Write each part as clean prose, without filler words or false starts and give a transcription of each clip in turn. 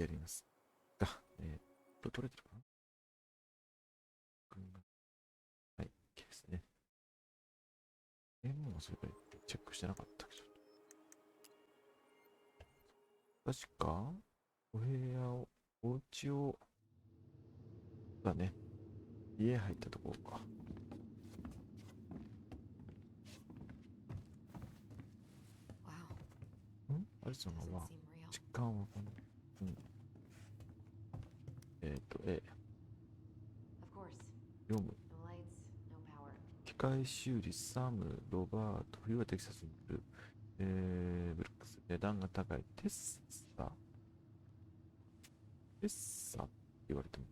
やりますが、取れてるかな。はい、OK ですね。もうそれチェックしてなかったけど。確か、お部屋を、お家を、だね。家入ったところか。アリソンは、時間はこの、読む。機械修理、サム、ロバート、冬はテキサスに来る。ブルックス、値段が高い。テッサって言われても。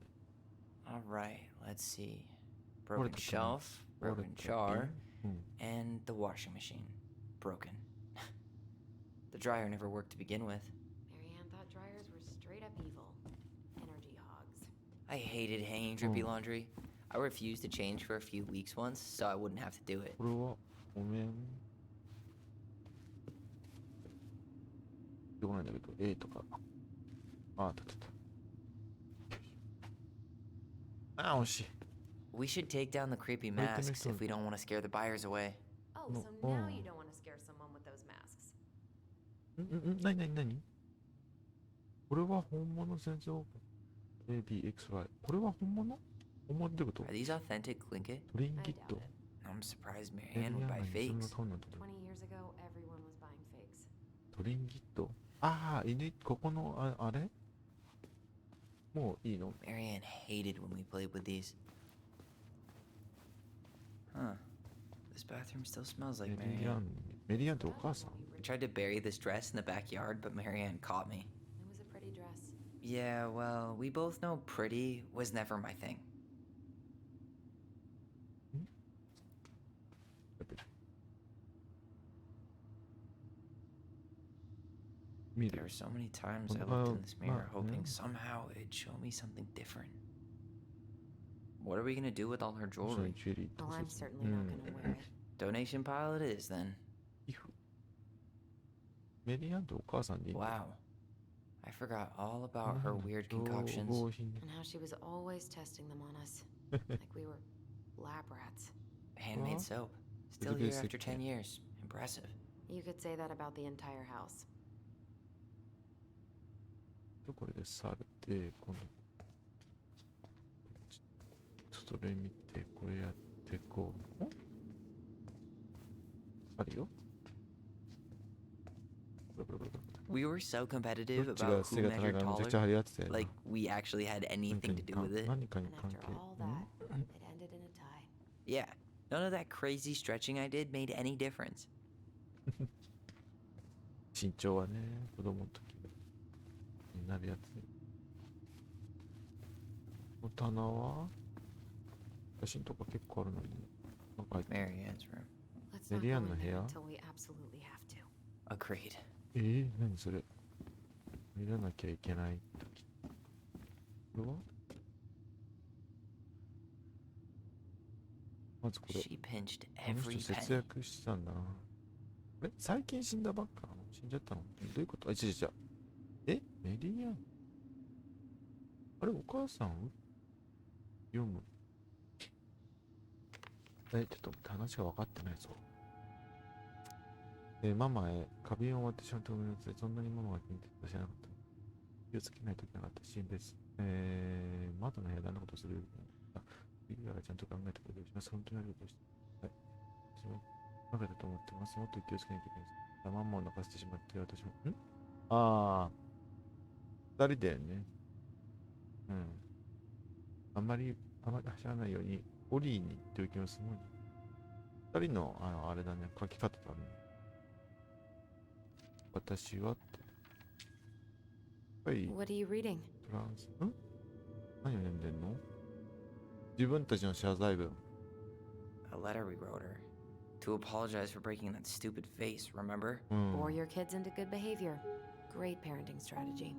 Alright, let's see. Broken shelf, broken jar, and the washing machine. Broken. The dryer never worked to begin with. Marianne thought dryers were straight up evil. Energy hogs. I hated hanging drippy laundry. I refused to change for a few weeks once, so I wouldn't have to do it. これは、ごめん。どこなんだけど、A とか。あ、た。あ、惜しい。We should take down the creepy masks if we don't want to scare the buyers away. Oh, so now you don't want to scare someone with those masks. なにこれは本物先生 ABXY。これは本物本物ってこと Are these authentic Glinkit? トリンギット I'm surprised Marianne would buy fakes. 20 years ago, everyone was buying fakes. トリンギットああ、ここのあれもういいの Marianne hated when we played with these. Huh. This bathroom still smells like Marianne. メリアンってお母さん I tried to bury this dress in the backyard, but Marianne caught me. It was a pretty dress. Yeah, well, we both know pretty was never my thing. There were so many times I looked in this mirror hoping somehow it'd show me something different. What are we gonna do with all her jewelry? Well, I'm certainly not gonna wear it. Donation pile it is then. メリアンってお母さんでいい Wow. I forgot all about her weird concoctions. And how she was always testing them on us. Like we were lab rats. Handmade soap. Still here after 10 years. Impressive. You could say that about the entire house. これでされて、今度それ見て、これやってこう。あるよ。We were so competitive about who measured taller. Like we actually had anything to do with it. And after all that, it ended in a tie. Yeah, none of that crazy stretching I did made any difference. 身長はね、子供の時になるやつ。この棚は写真とか結構あるのに。Marianne's room. Let's not go in there until we absolutely have to. Agreed. 何それ見らなきゃいけない時。これはまずこれ。She pinched この every 人節 penny. 約したんだな。最近死んだばっか死んじゃったのどういうこと違う。メリアンあれお母さん読むちょっと話が分かってないぞ。ママへ花瓶を割ってしまったごめんなさい。そんなにママが気に入ってた知らなかった。気をつけないといけなかったシーンです。窓の部屋何のことするビリアがちゃんと考えてくれるします。本当にありがとうして。はい。私も考えたと思ってます。もっと気をつけないといけないです。ママを泣かせてしまって私も。二人だよね。あまり走らないように、オリーに言っておきます。もう二人の、あれだね、書き方だね。私はって。はい。What are you reading? トランス。何を読んでんの自分たちの謝罪文。A letter we wrote her. To apologize for breaking that stupid vase, remember? Bore your kids into good behavior. Great parenting strategy.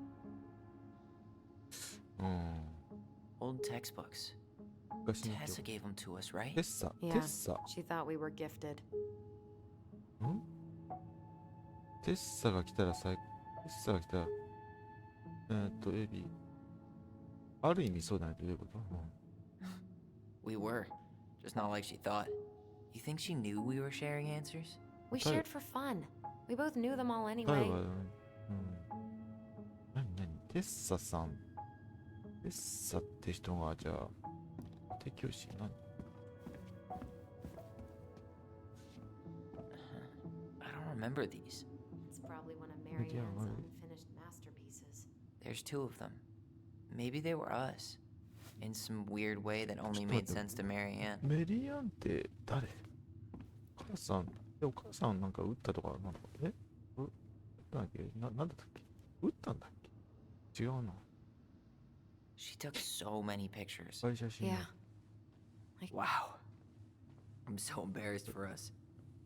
Old textbooks. Tessa gave them to us, right? Yeah, she thought we were gifted. テッサが来たらエビ。ある意味そうだね。どういうこと？ We were. Just not like she thought. You think she knew we were sharing answers? We shared for fun. We both knew them all 例え anyway. ば、何テッサさん。テッサって人が、じゃあ、家庭教師何？ I don't remember these. It's probably one of Marianne's unfinished masterpieces. There's two of them. Maybe they were us. In some weird way that only made sense to Marianne. メリアンって誰？お母さん。お母さんなんか撃ったとか、なんか、なんだっけ？なんだったっけ？撃ったんだっけ？違うな。She took so many pictures. Yeah. Wow. I'm so embarrassed for us.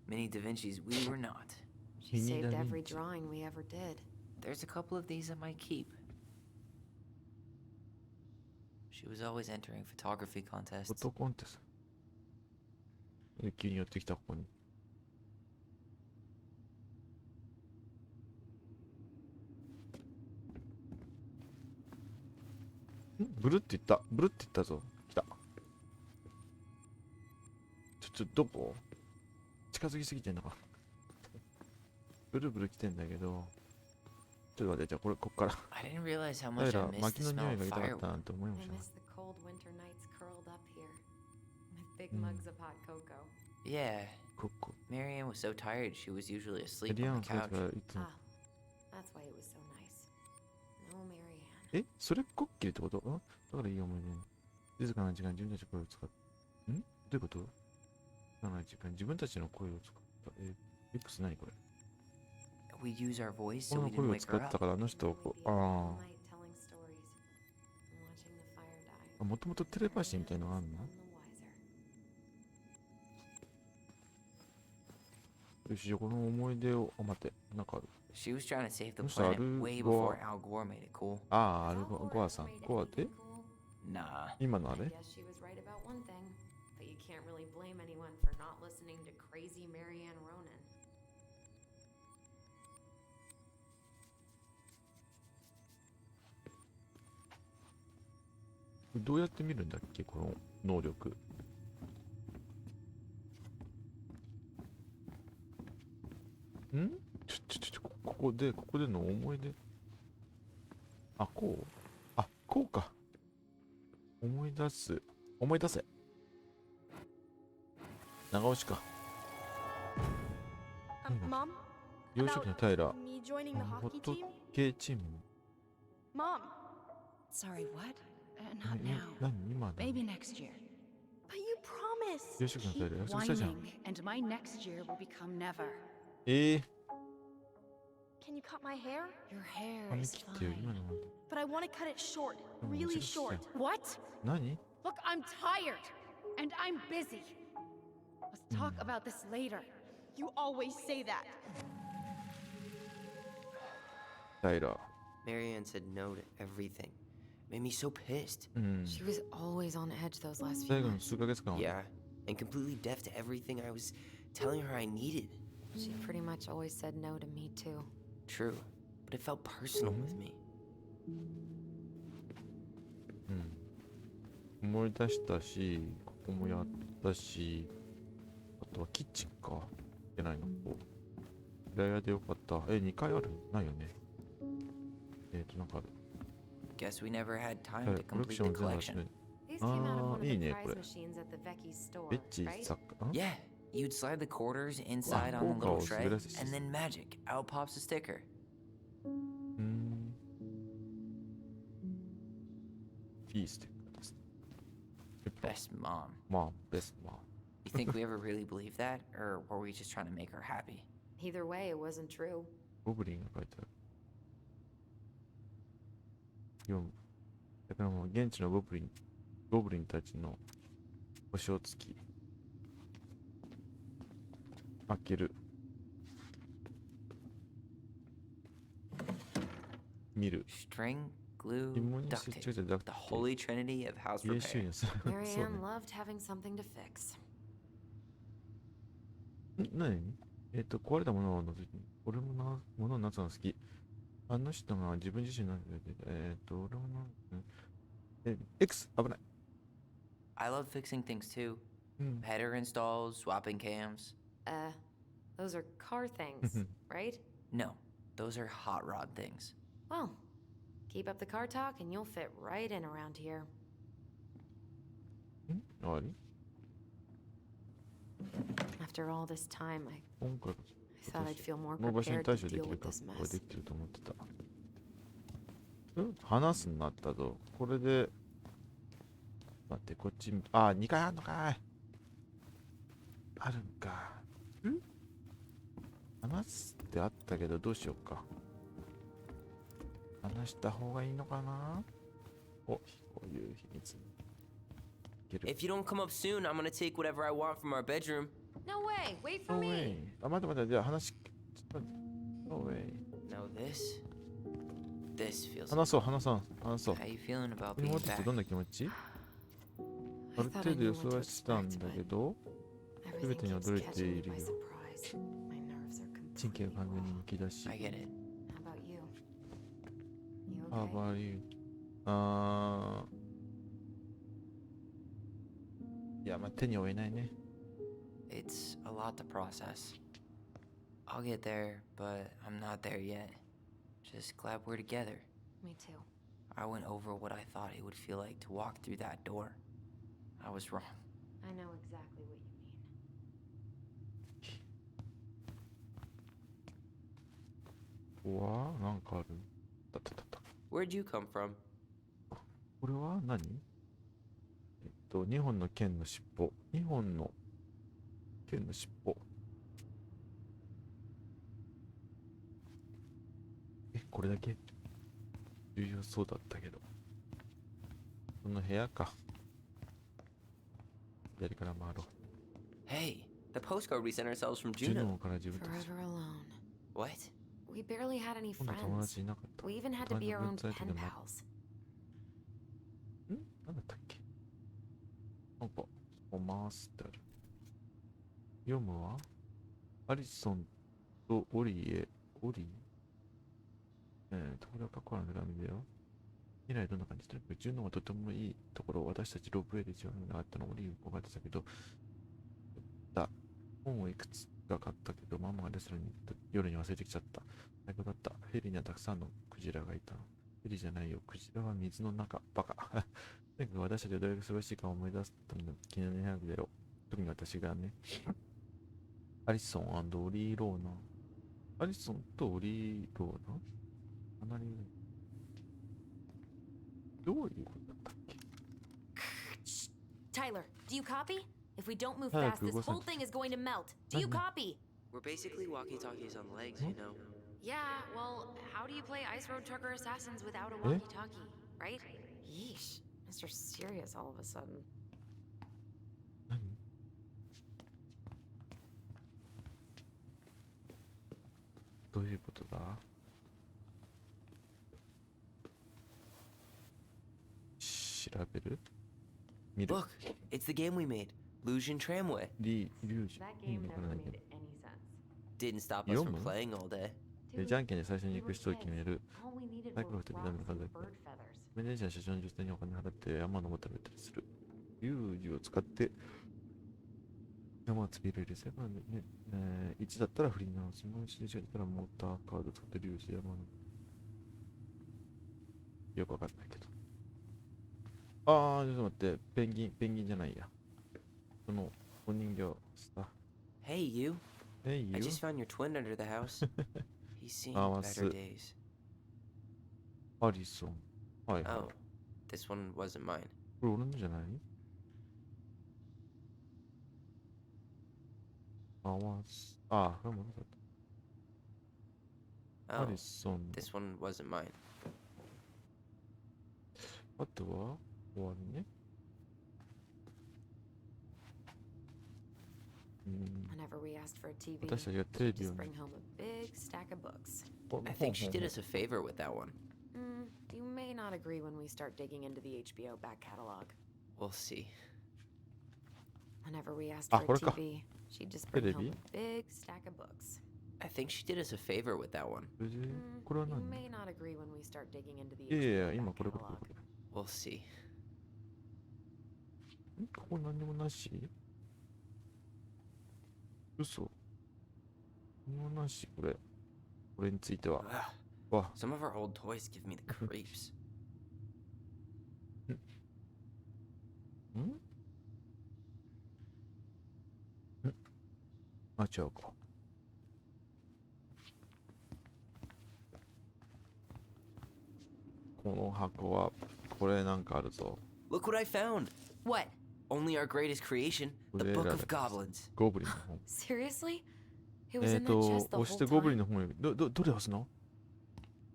Mini Da Vinci's we were not. She saved every drawing we ever did. There's a couple of these I might keep. She was always entering photography フォ contests. トコンテスト。急に寄ってきたここに。ブルって言った。ブルって言ったぞ。来た。どこ？近づきすぎてんのか。ブルブル来てんだけど。ちょっと待って、じゃあこっから。I didn't realize how だ much か I ら missed 薪 the の smell 匂い of が痛かった firewood. なと思いま I したね。 miss the cold winter nights curled up here with big mugs of hot cocoa. Yeah, ここ。 Marianne was so tired she was usually メ asleep リア on ン the それ couch. からいつも。 Ah, that's why it was so nice. No Marianne. え、それっこっきりってこと？だからいい思い出。静かな時間、自分たちの声を使った。どういうこと？静かな時間、自分たちの声を使った。X 何これ？ We'd use our voice こ so の we 声 didn't を wake 使 her った up. からあの人をこう、All night telling stories and watching the fire die. もともとテレパシーみたいなのがあるの？ None the wiser. よし、じゃあこの思い出を、待って、なんかある。 She was trying to save the Mr. planet way Al before Gore. Al Gore made it cool. ああ、アルゴアさん。ゴアで Nah. 今のあ I れ guess she was right about one thing, but you can't really blame anyone for not listening to crazy Marianne Ronan. どうやって見るんだっけこの能力。ここでの思い出。あ、こう？あ、こうか。思い出せ。長押しか。Mom? 幼少期の平。 Me joining the ホッ hockey ト team? 系チーム。 Mom, Sorry, what? Not now. 何今だ。 Maybe next year. but you promised. 幼少期の平。 Keep 約束したじゃん。 whining, and my next year will become never. Can you cut my hair? Your hair 髪 is 切ってよ、今 fine. の。 But I want to cut it short, Oh, really just short. What? 何？ Look, I'm tired, and I'm busy. Let's talk about this later. You always say that. 平。 Marianne said no to everything. Made me so pissed. She was always on edge those last few 最後の months. 数ヶ月間は。 Yeah, and completely deaf to everything I was telling her I needed. She pretty much always said no to me too. True, but it felt personal with me. 思い出したし、ここもやったし、あとはキッチンか。いけないの。平屋でよかった。2階ある？ないよね。なんかある。 Guess we never had time to コレク complete ション the 全部集 collection. め。 These came out of one of Ah, the いいね、 prize これ。 machines at the Vecchi's store, ベッチ right? 作家。Yeah, you'd slide the quarters inside on the Wow, little cool. tray, Gracias. and then magic, out pops a sticker. いいステッカーです。 Best mom. まあ、ベストまあ。 You think we ever really believed that, or were we just trying to make her happy? Either way, it wasn't true. ゴブリンが書いてある。読む。だからもう現地のゴブリンたちの星をつき。開ける。見る。 String, glue, 紐に duct 接着 tape. 剤ダク The ト。 holy trinity of house 家収 repair. にする。そうね。 Marianne loved having something to fix. 何？壊れたものを除いて、俺も物を直すの好き。あの人が自分自身なんだけど、俺もX、危ない。I love fixing things too. うん。 Header installs, swapping cams. Those are car things, right? No, those are hot rod things. Well, keep up the car talk and you'll fit right in around here. あり After all this time, I 今回 thought I'd feel more この場所に prepared 対 to 処で deal きる with か this これ mess. できてると思ってた。話すになったぞ。これで待って、こっち2回あんのかい。あるんか。話すってあったけどどうしようか。話した方がいいのかな。お、こういう秘密。 If you don't come up soon, I'm gonna take whatever I want from our bedroom. No way! Wait for No me! way. あ、待って待って、じゃあ話、No way. Now this feels. 話そう、話そう。 How you feeling about リ being モートって back? どんな気持ち？ I ある thought I 程度 knew 予 what 想 to はしてたん expect, だ but けど、 everything 全てに keeps 驚いて catching い me る by よ。 surprise. My nerves are 神経 completely が完全に raw. むき出し。 I get it. How about you? You How okay? about you? いや、まあ、手に負えないね。It's a lot to process. I'll get there, but I'm not there yet. Just glad we're together. Me too. I went over what I thought it would feel like to walk through that door. I was wrong. I know exactly what you mean. ここはなんかある？たたたた。 Where'd you come from? これは何？2本の剣の尻尾。2本の剣の尻尾。これだけ重要そうだったけど。この部屋か。左から回ろう。 Hey, the postcard we sent ourselves from ジュ Juneau. ノーから自分たち。 Forever alone. What? We barely had any 今度友 friends. 達いなかった。 We even had to be our own pen pals. なんだったっけ？なんか、おますってある。読むはアリソンとオリエ。オリこれは過去の紙だよ。未来どんな感じ？とにかくジュノーはとてもいいところを私たちロープウェイで一番があったのをオリーブが出てたけど、本をいくつか買ったけど、ママがレストランに行った夜に忘れてきちゃった。最高だった。フェリーにはたくさんのクジラがいたの。フェリーじゃないよ。クジラは水の中。バカ。とにかく私たちはどれだけ素晴らしいかを思い出すための記念の部屋だよ。特に私がね。アリソン&オリーローナ。アリソンとオリーローナ？かなりどういうことだったっけ？ Tyler, do you copy? If we don't move Hey, fast, this Google whole Sensor. thing is going to melt. Do you copy? We're basically walkie-talkies on legs, you know. Yeah, well, how do you play Ice Road Trucker Assassins without a walkie-talkie, right? Yeesh, Mr. Serious all of a sudden. 何？どういうことだ？調べる？見る？ Look, it's the game we made, Lusion Tramway. リュウジ。 That 意 game 味わから never ないけ made ど。 any sense. Didn't stop us from Yomu? playing all day. でじゃんけんで最初に行く人を決める。 All we needed マイクロ were フトでダメな rocks 数だ and け。 bird feathers. メネージャー社長の女性にお金払って山登ったりたりする。リュウジを使って山をつびれる。セブンでね、1だったら振り直す。もう1で違ったらモーターカード使ってリュウジで山の。よくわかんないけど。ちょっと待って。ペンギンじゃないや。そのお人形さ。Hey, you. Hey, I you. just found your twin under the house. He's seen Oh, better that's it. days. アリソン。はいはい。 Oh, this one wasn't mine. これ俺のじゃない？これものだった。ア Oh, リソン。 this one wasn't mine. あとは終わりね。Whenever we asked for a TV, 私たちがテレビ just を bring home a big stack of books. I think she did us a favor with that one. You may not agree when we start digging into the HBO back catalog. We'll see. Whenever we asked Ah, for a これか。 TV, she'd just bring home Terebi. a big stack of books. I think she did us a favor with that one. それで、これは You 何？ may not agree when we start digging into the いやいや、 HDMI 今これ back これ catalog. これ。 We'll see. ここ何にもなし？嘘。何もなし、これ。これについては。 Ugh. わ、 Some of our old toys give me the creeps. ん？あ、違うか。この箱は、これなんかあるぞ。 Look what I found! What? Only our greatest creation, the Book of Goblins. ゴブリンの本。 Seriously? It was in that chest the 押 whole してゴブリン time. の本より、どれ押すの？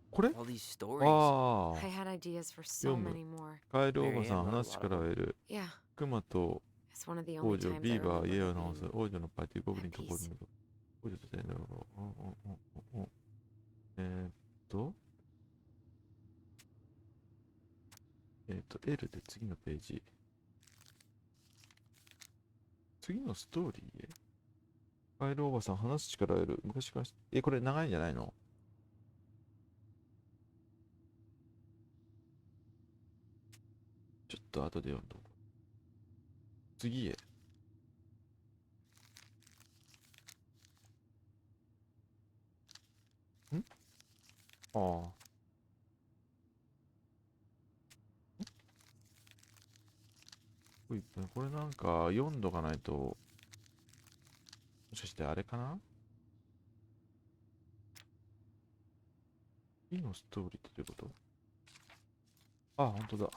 これ？ All these stories. あ I あ。 had ideas for so Yum. many more. カエルおばさん、話す力を得る。 Yeah, クマと it's one of the 王 only 女、 times ビ I ーバー、 remember 家を there 直す。 being 王女のパーティー、ゴブリンと at ゴブリ peace. ンの。王女と天皇。と。L で次のページ。次のストーリーへ。カエルおばさん、話す力を得る。昔からこれ長いんじゃないの？ちょっと後で読んどこう。次へ。ああ。これなんか読んどかないと、もしかしてあれかな？次のストーリーってどういうこと？あ、本当だ。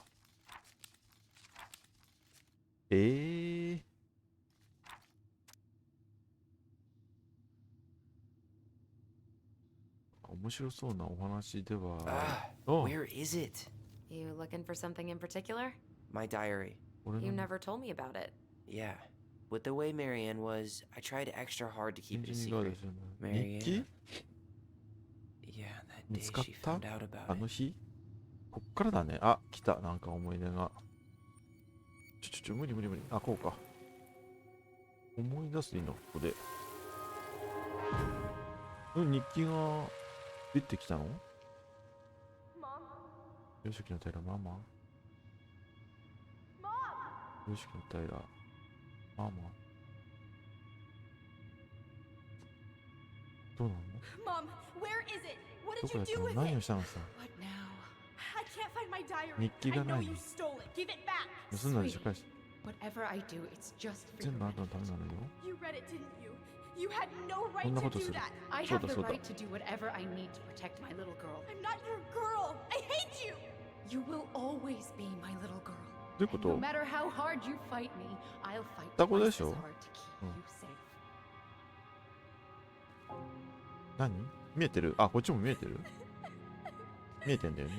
面白そうなお話では。 Ah, where is it? You looking for something in particular? My diary. 俺 You の never told me about it. Yeah. With the way Marianne was, I tried extra hard to エ keep ン it a ジンが secret. ですよね。日記？ Yeah, that 見 day つかっ she た？ found out あ about の it. 日？こっからだね。あ、来た。なんか思い出が。無理。あ、こうか。思い出すでいいの？ここで。日記が出てきたの？よしきの平ママ？よしきの平ママ？どうなの？ Mom, where is it? What ど did こ you やった do の？ with 何を it? したのさ？ What now? I can't find my diary. 日記が I な know い you stole it. Give it back. 盗んだでしょ？返して。 Whatever I do, it's just for 全 your 部あなたの benefit. ためなのよ。 You read it, didn't you? You had no right こんな to ことす do る。 that. I そう have だ the そうだ。 right to do whatever I need to protect my little girl. I'm not your girl. I hate you. You will always be my little girl. どういうこ And no と？ matter how hard you fight me, I'll fight 双子で twice し as ょ？ hard to keep you safe. 何？見えてる？あ、こっちも見えてる？見えてんだよね。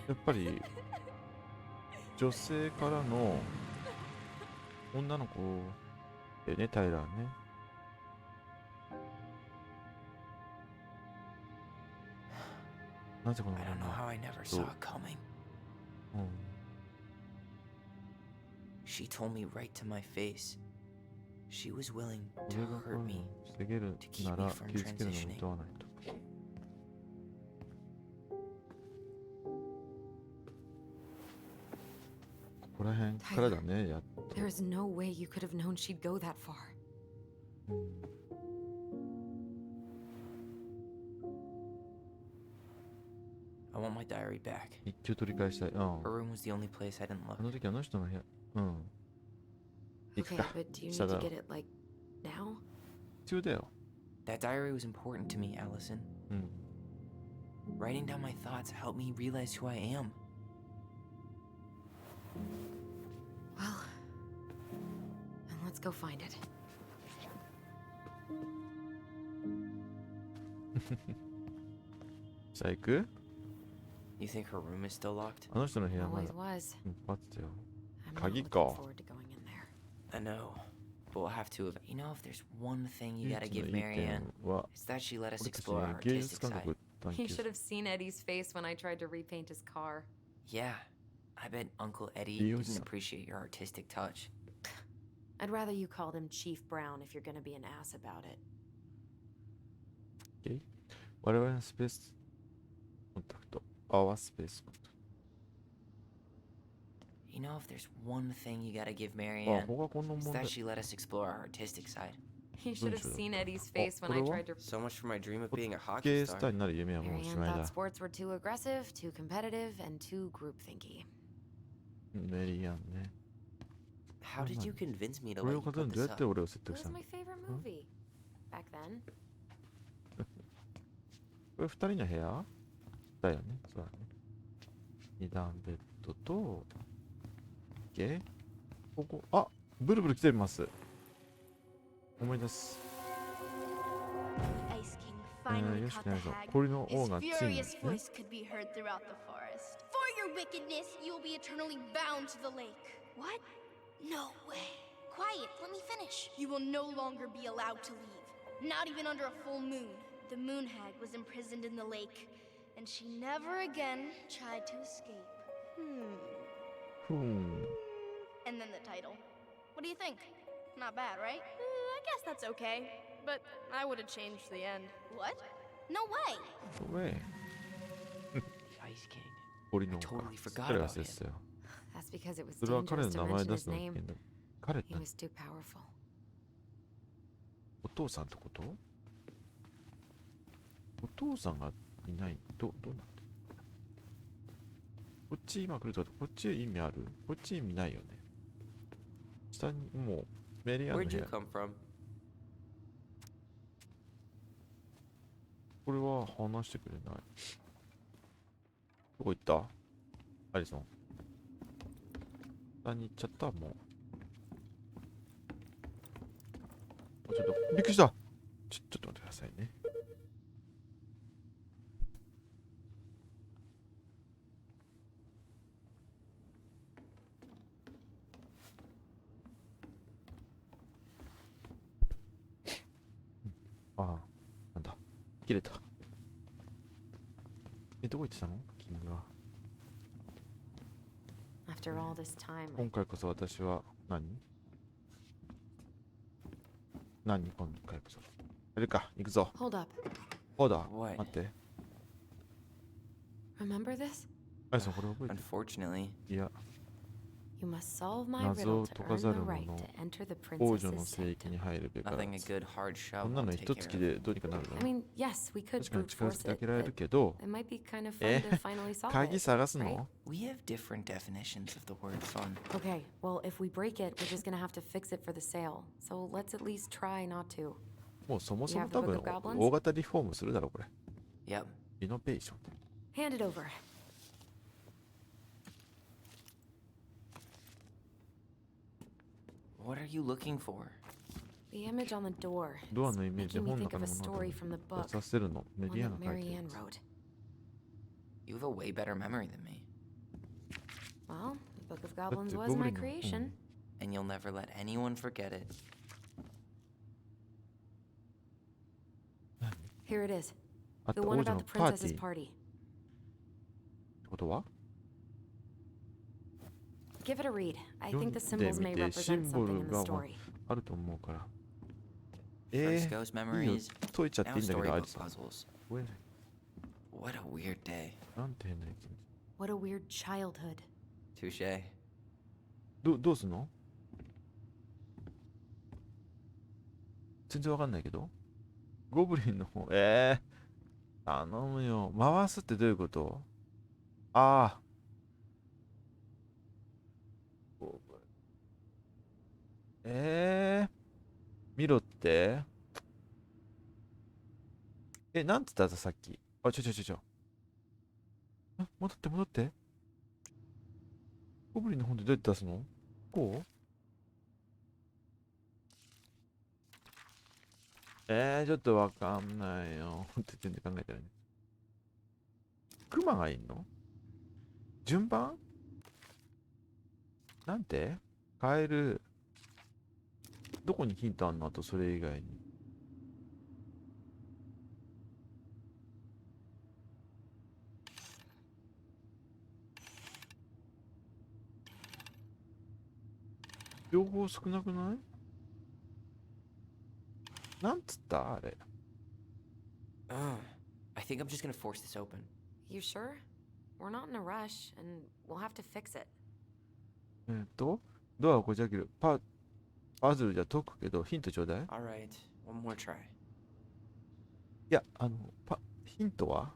やっぱり女性からの女の子だよね、タイラーね。なぜこの I don't know how I never saw it coming. うん。 She told me right to my face. She was willing 俺 to がこういう hurt の me. 防げるなら傷つけるのも厭わないと。ここら辺からだね、やっと。 There is no way you could have known she'd go that far. うん。 I want my diary back. 日記を取り返したい。うん。 Her room was the only place I didn't あ look. の時あの人の部屋。うん。行く Okay, か。 but do you need 下 to だろ get it like now? 必要だよ。 That diary was important to me, Allison. うん。 Writing down my thoughts helped me realize who I am. Well, then let's go find it. さあ行く？ You think her room is still locked? あの人の部屋まだ Always was. パッてよ。 I'm not Kagi looking ka. forward to going in there. I know. But we'll have to. You know, if there's one thing you 唯 gotta 一の give いい点 Marianne, は it's that she let us 俺たち explore に our 芸術 artistic 感 side. 覚探 You 求 should have seen Eddie's face when I tried to repaint his car. Yeah. I bet Uncle Eddie He didn't was- appreciate your artistic touch. I'd rather you called him Chief Brown if you're gonna be an ass about it. OK。我々のスペースコンタクト。Our space contact. You know, if there's one thing you gotta give あ、 Marianne, 他こんな it's 問題。 that she let us explore our artistic side. You should have seen Eddie's face when I tried to. So much for my dream of being a ゲ hockey ースター star. になる夢はもうし Marianne まい thought だ。 sports were too aggressive, too competitive, and too groupthinky. メリアンね。 How did you convince me to これ let を you 語る put のどう this やって up? 俺を説 It 得し was たの my favorite movie back then. これ二人の部屋だよね。そうだね。二段ベッドと、OK。ここ、あ、ブルブル来てます。思い出す。 Ice King finally よし caught ない the ぞ。 hag. 鳥の王 His がついに、 furious ね。 voice could be heard throughout the forest. For your wickedness, you will be eternally bound to the lake. What? No way. Quiet, let me finish. You will no longer be allowed to leave. Not even under a full moon. The moon hag was imprisoned in the lake, and she never again tried to escape. ふん。 And then the title. What do you think? Not bad, right? I guess that's okay. But I would have changed the end. What? No way! ごめん。 The Ice King. 鳥の I 王か。 totally すっ forgot かり about 忘れてたよ。 That's because it was それは彼の dangerous 名 to 前 mention 出 his すの危 name. 険だ。彼って He was too powerful. お父さんってこと？お父さんがいない。どうなってる？こっち今来るとこっち意味ある？こっち意味ないよね。下にもうメリアンの Where'd 部 you 屋。 come from? これは話してくれない。どこ行った？アリソン。下に行っちゃったもう。ちょっとびっくりした。ちょっと待ってくださいね。ああ、なんだ。切れた。どこ行ってたの？君は。After all this time, 今回こそ私は何今回こそ。やるか、行くぞ。 hold up. ほうだ。 What? 待って。 Remember this? アリソン、これ覚えてる？ Unfortunately, いや、 You must solve my 謎 riddle を to 解か earn ざ the る right 者 to enter the 王女の princess's 聖域に sanctum. 入るべから nothing a good hard こ shove んな won't の take 一 care 突 of. きでどうにかなる I の？ mean, yes, we could 確かに brute 近づ force けてあ it, げられ but るけど、 it might be kind of fun to finally solve 鍵 it. 探す right? の？ We have different definitions of the word fun. Okay, well, if we break it, we're just gonna have to fix it for the sale. So let's at least try not to. もうそもそも You have 多 the 分 Book of Goblins? 大型リフォームするだろこれ。 Yep. リノベーション。 Hand it over. What are you looking for? The image on the door. ドア It's のイメージで making me 本の think 中 of の a もの story from the を book. させるの。メ One ディア that の書いてる Marianne やつ。 wrote. You have a way better memory than me, Well, the Book of だって Goblins ゴ was ブ my リンの、 creation. and you'll never let anyone forget it. Here it is. あった The 王 one 女 about の the パーティ princess's ーっ party. てことは Give it a read. I 読 think ん the で symbols み may てシ represent ンボ something ル in the が story. あると思うから First goes いいよ memories, 解いちゃって now いいんだけどアリ storybook ソン puzzles. ごめんね What a weird day. なんて変なやつ What a weird childhood. Touche. どうすんの全然わかんないけどゴブリンの方頼むよ回すってどういうこと？ああ見ろってなんつったさっきあちょ戻ってゴブリンの本でどうやって出すの？こうちょっとわかんないよって全然考えてないね。クマがいんの？順番？なんて？カエル。どこにヒントあんの？あとそれ以外に。情報少なくない？なんつったあれ。I think I'm just gonna force this open. You sure? We're not in a rush, and we'll have to fix it. ドアをこじ開ける。パズルじゃ解くけど、ヒントちょうだい。Alright, one more try. いや、ヒントは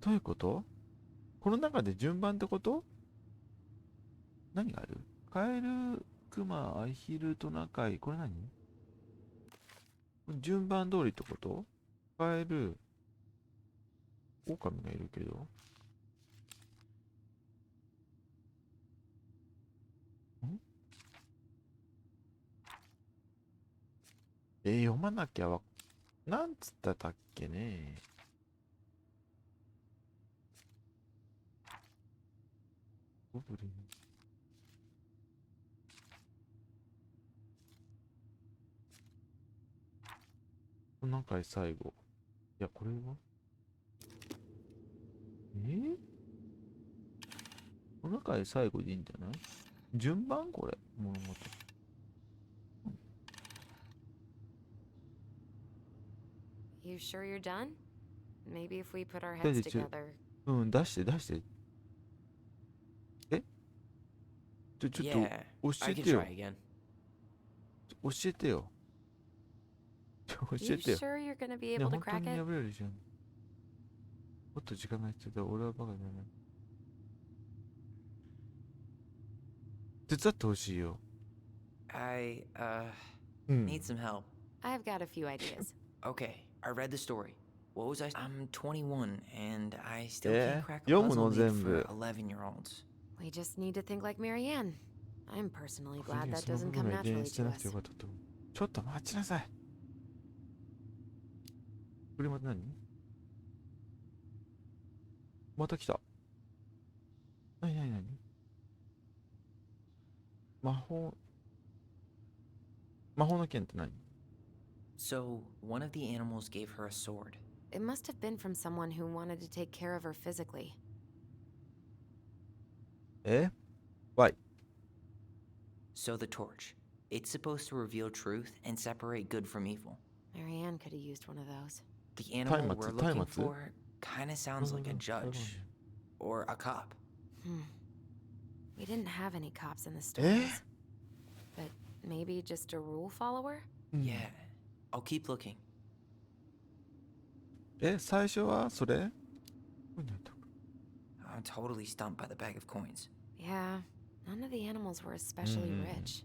どういうこと？この中で順番ってこと？何がある？カエル、クマ、アヒル、トナカイ。これ何？順番通りってこと？カエル、オオカミがいるけど。読まなきゃなんつったっけね。ゴブリン。トナカイ最後。いや、これはトナカイ最後でいいんじゃない？順番これ。物語。You sure you're done? Maybe if we put our heads together. 出して。ちょっと、Yeah, 教 I え can てよ。 try again. 教えてよ。教 You えてよ。 sure you're gonna be ね、 able to 本当 crack に it? 破れるじゃん。もっと時間が必要だ。俺はバカだよね。手伝ってほしいよ。I, うん。 need some help. I've got a few ideas. Okay, I read the story. What was I'm 21 and I still え can't crack a 読む puzzle の lead 全 for 部。 11-year-olds. We just need to think like Marianne. I'm personally 僕に glad は that その doesn't 部 come 分は遺伝 naturally して to なくて us. よかったと思う。ちょっと待ちなさい。これまた何？また来た。何？魔法の剣って何？ So, one of the animals gave her a sword. It must have been from someone who wanted to take care of her physically. Why? So the torch. It's supposed to reveal truth and separate good from evil. Marianne could have used one of those. The animal we're looking 松明？ for kinda sounds like a judge. Or a cop. We didn't have any cops in the stories. But maybe just a rule follower? Yeah, I'll keep looking. 最初はそれ？ I'm totally stumped by the bag of coins. Yeah, none of the animals were especially rich.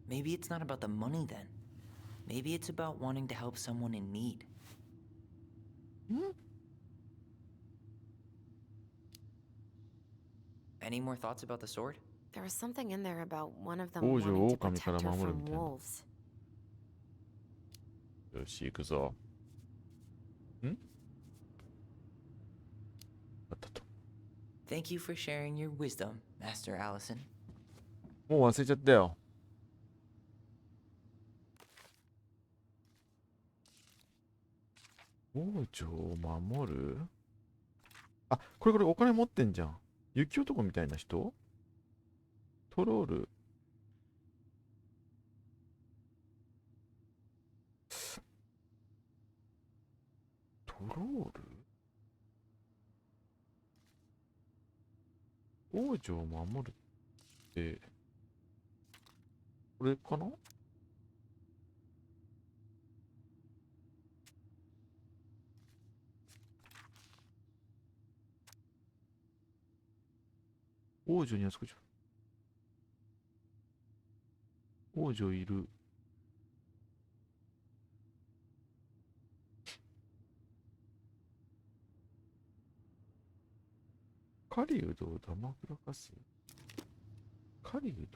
Maybe it's not about the money then. Maybe it's about wanting to help someone in need. Any more thoughts about the sword? There was something in there about one of them 王女を wanting to 狼から protect her 守る from みたいな。 wolves. よし、行くぞ。あったと。Thank you for sharing your wisdom, Master Allison. もう忘れちゃったよ。王女を守る？あ、これお金持ってんじゃん。雪男みたいな人？トロール。トロール？王女を守るって、これかな？王女には少し。王女いる。狩人をだまくらかす。狩人？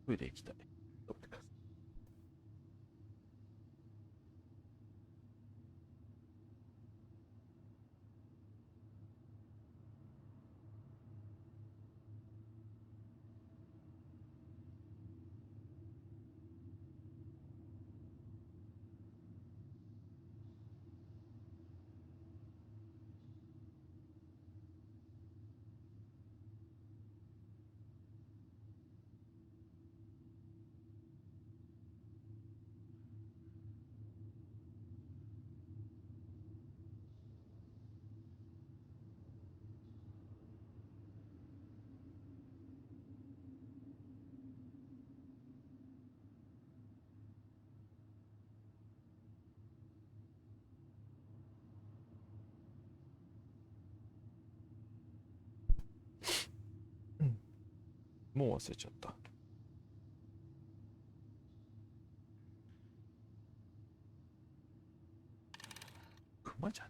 トイレ行きたい。どうか。もう忘れちゃった。熊じゃね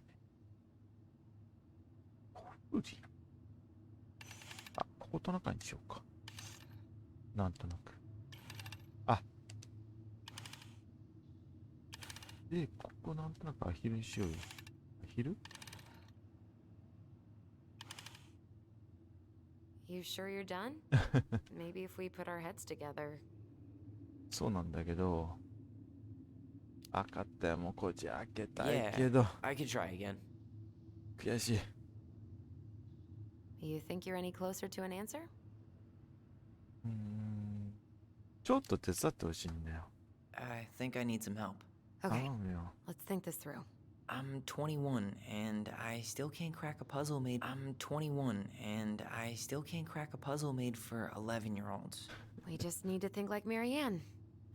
え。ウリ。あ、ここトナカイにしようか。なんとなく。あ。で、ここなんとなくアヒルにしようよ。アヒル You sure you're done? Maybe if we put our heads together. そうなんだけど。分かったよ、もうこっち開けたいけど。I could try again. 悔しい。You think you're any closer to an answer? ちょっと手伝ってほしいんだよ。I think I need some help. Okay, 頼むよ。 let's think this through. I'm 21 and I still can't crack a puzzle made. I'm 21 and I still can't crack a puzzle made for 11-year-olds. We just need to think like Marianne.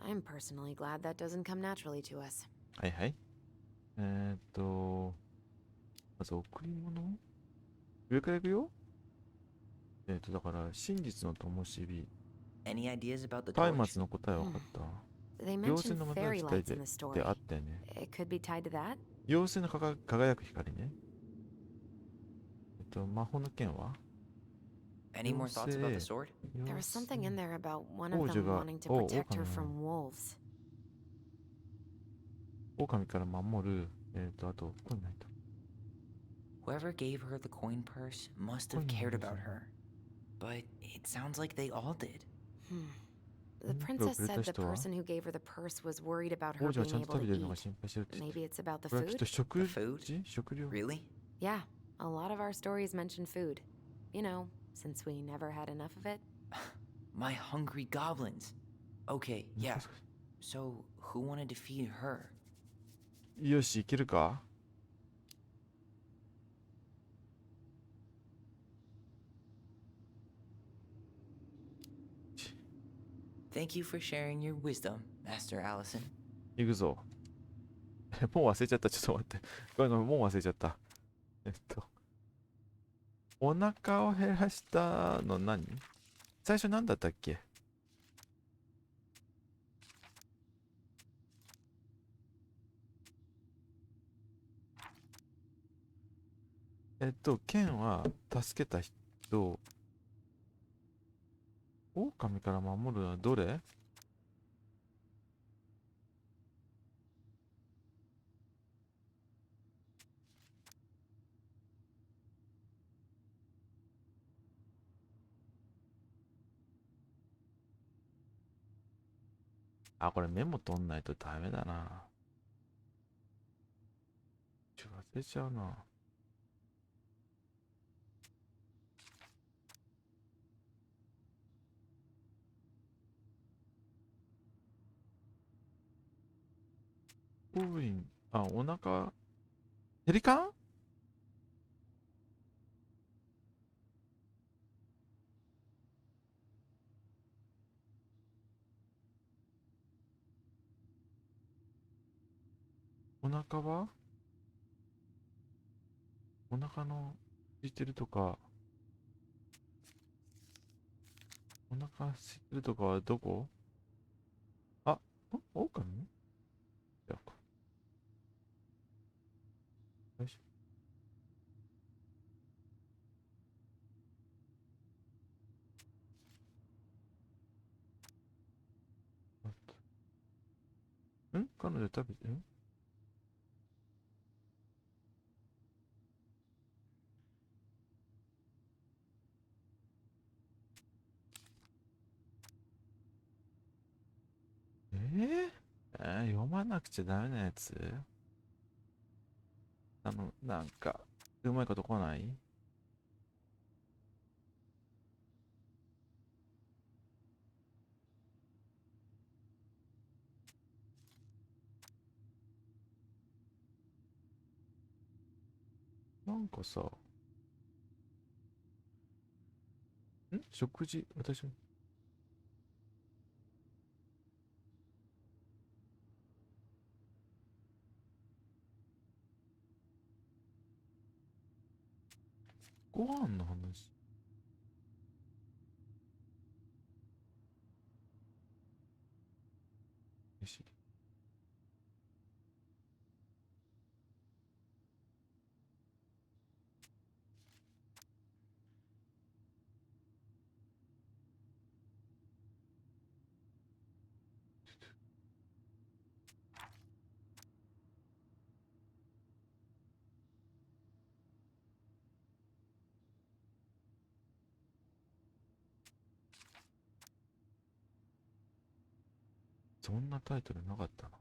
I'm personally glad that doesn't come naturally to us. はいはい。まず贈り物上から行くよ。だから、真実の灯火。 Any ideas about the 松 torch? 明の答えは分かった。 They 妖 mentioned 精の目 fairy 立ち lights in the で story. あったよね。 It could be tied to that. 妖精の輝く光ね。魔法の剣は Any more thoughts about the sword? There was something in there about one of 王女 them が wanting to protect her 狼 from wolves. 狼から守る。あと、これないと。 Whoever gave her the coin purse must have cared about her. But it sounds like they all did. The princess said the person who gave her the purse was worried about her 王女はちゃん being と able 食べて to るのが eat. 心配してるって言って Maybe it's about the これはきっ food? と食 The food? 食料 Really? Yeah, a lot of our stories mention food. You know, since we never had enough of it. My hungry goblins. Okay, yeah. So, who wanted to feed her? よし、いけるか Thank you for sharing your wisdom, Master Allison. 行くぞ。もう忘れちゃった。ちょっと待って。ごめんごめん、もう忘れちゃった。お腹を減らしたの何？最初何だったっけ？ケンは助けた人、狼から守るのはどれ？あ、これメモ取んないとダメだな。忘れちゃうな。ゴブリン、あ、お腹、ペリカン？お腹はお腹の空いてるとか、お腹空いてるとかはどこ？あ、狼？じゃあ、よいしょ。彼女食べて、読まなくちゃダメなやつ？なんか、うまいこと来ない？なんかさ、食事、私も。ご飯の話。嬉しい。そんなタイトルなかったな。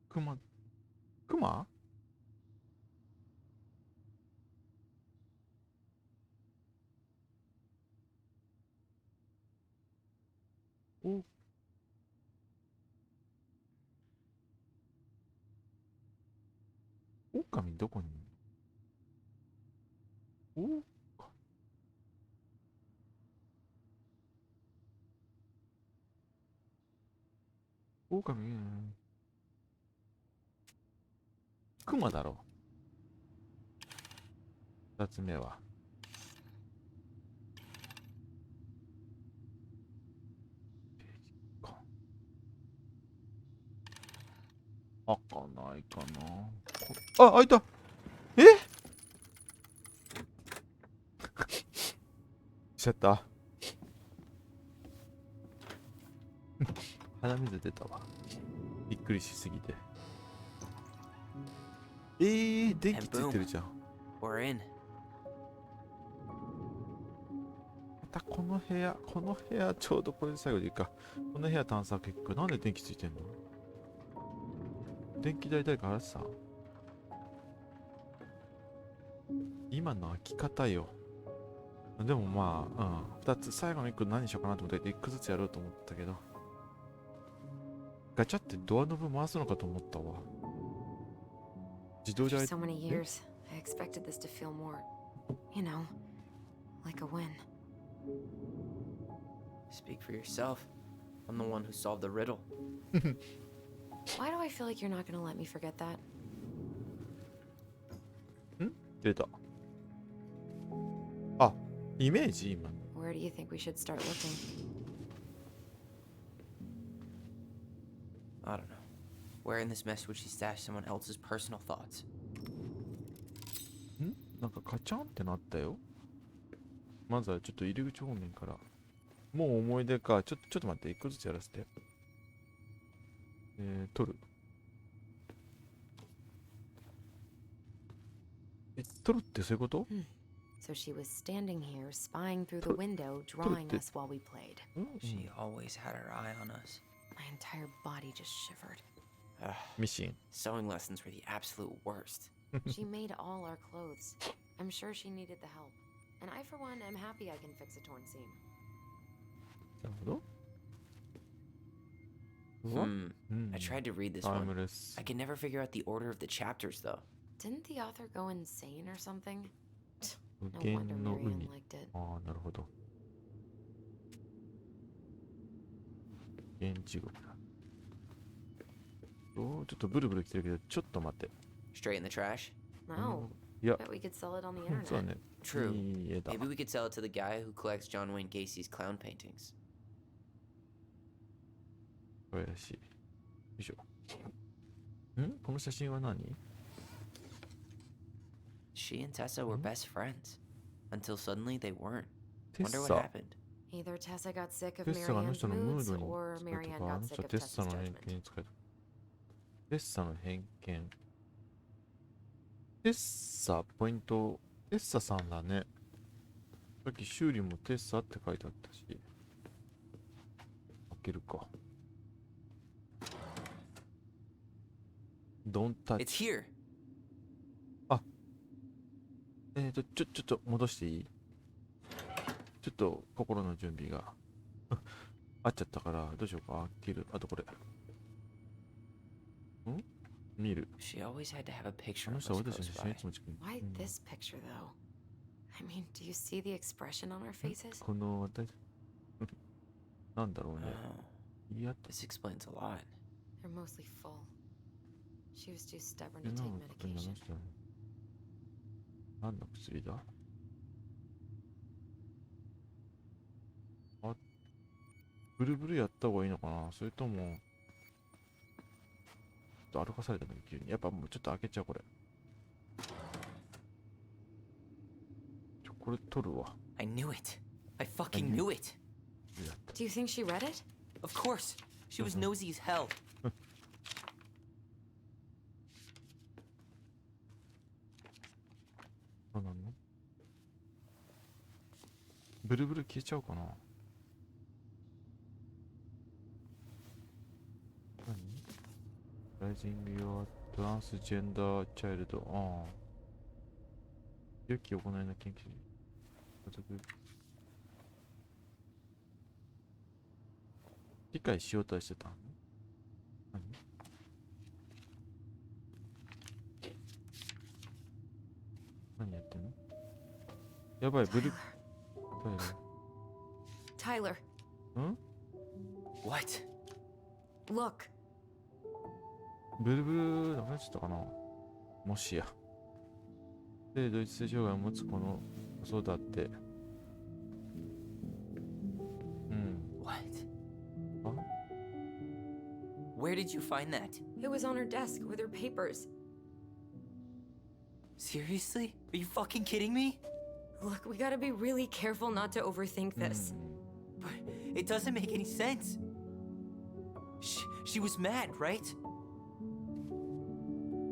クマ、クマお、狼どこにいるの？狼、クマだろ。二つ目は。開かないかな。あ、開いた。えしちゃった。鼻水出たわ。びっくりしすぎて。電気ついてるじゃん。We're in. またこの部屋、ちょうどこれで最後でいいか。この部屋探索結果、なんで電気ついてんの？電気代誰か払ってた？今の開き方よ。でもまあ、2つ、最後の1個何しようかなと思って1個ずつやろうと思ったけど、ガチャってドアノブ回すのかと思ったわ。自動で After so many years, I expected this to feel more, you know, like a win. Speak for yourself. I'm the one who solved the riddle. Why do I feel like you're not gonna let me forget that? 出た。あ、イメージ今。Where do you think we should start looking? I don't know. Where in this mess would she stash someone else's personal thoughts? なんかカチャンってなったよ。まずはちょっと入り口方面から。もう思い出か。ちょっと待って。一個ずつやらせて。取る。取るってそういうこと？ So she was standing here, spying through the window, drawing us while we played. She always had her eye on us. My entire body just shivered. ミシン。 Sewing lessons were the absolute worst. She made all our clothes. I'm sure she needed the help. And I, for one, am happy I can fix a torn seam. なるほど。 I tried to read this one. Timeless. I can never figure out the order of the chapters, though. Didn't the author go insane or something? 無 No 限 wonder の Marianne 海。 liked it. ああ、なるほど。無限地獄だ。ちょっとブルブル来てるけど、ちょっと待って。 Straight in the trash? No. いや、 Bet we could sell it on the そうだ internet. ね。 True. いい絵だ。 Maybe we could sell it to the guy who collects John Wayne Gacy's clown paintings. かわいらしい。よいしょ。この写真は何？ She and Tessa were best friends. Until suddenly they weren't. テッ Wonder what サ。 happened. Either Tessa got sick of テッサがあの Marianne's 人のムー moods ドに or 使うと Marianne か、あ got の sick 人 of テッ Tessa's サの偏 judgment. 見に使える。テッサの偏見。テッサ、ポイント。テッサさんだね。さっき修理もテッサって書いてあったし。開けるか。Don't touch. It's here. ちょっと戻していい？ちょっと心の準備が合っちゃったから、どうしようか。開ける。あとこれ。見る。 She always had to have a あ picture の of 人は us 俺たちの close 写真い by. つも近くに。 Why this picture, though? I mean, do you see the expression on our faces? この私、なんだろうね。 Oh, いや、 this explains a lot. They're mostly full. She was too stubborn え to な take んかことになり medication. ましたね。何の薬だ？あ、ブルブルやった方がいいのかな、それとも、ちょっと歩かされたのに急に。やっぱもうちょっと開けちゃう、これ。これ取るわ。 I knew it. I fucking knew it. やった。 Do you think she read it? Of course. She was nosy as hell. そうなの？ブルブル消えちゃうかな。何？ Raising your transgender child. ああ。良き行いの研究。理解しようとしてたの？何？何やってんの？やばい、ブル。Tyler, ん？ What? look. ブルブルなくなっちゃったかな、もしや。で、ドイツ性障害を持つ子の子育て。What? あ？ Where did you find that? It was on her desk with her papers. Seriously? Are you fucking kidding me? Look, we gotta be really careful not to overthink this. But it doesn't make any sense. She was mad, right?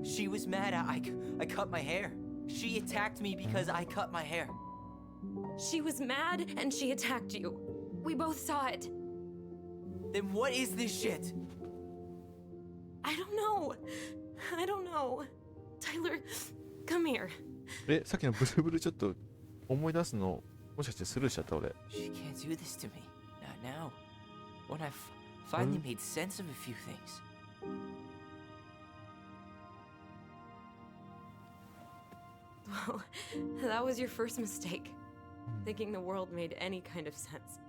She was mad I cut my hair. She attacked me because I cut my hair. She was mad and she attacked you. We both saw it. Then what is this shit? I don't know. I don't know. Tyler, come here. え、さっきのブルブルちょっと思い出すの、もしかしてスルーしちゃった俺。 She can't do this to me. Not now. When I've finally made sense of a few things. Well, that was your first mistake. Thinking the world made any kind of sense.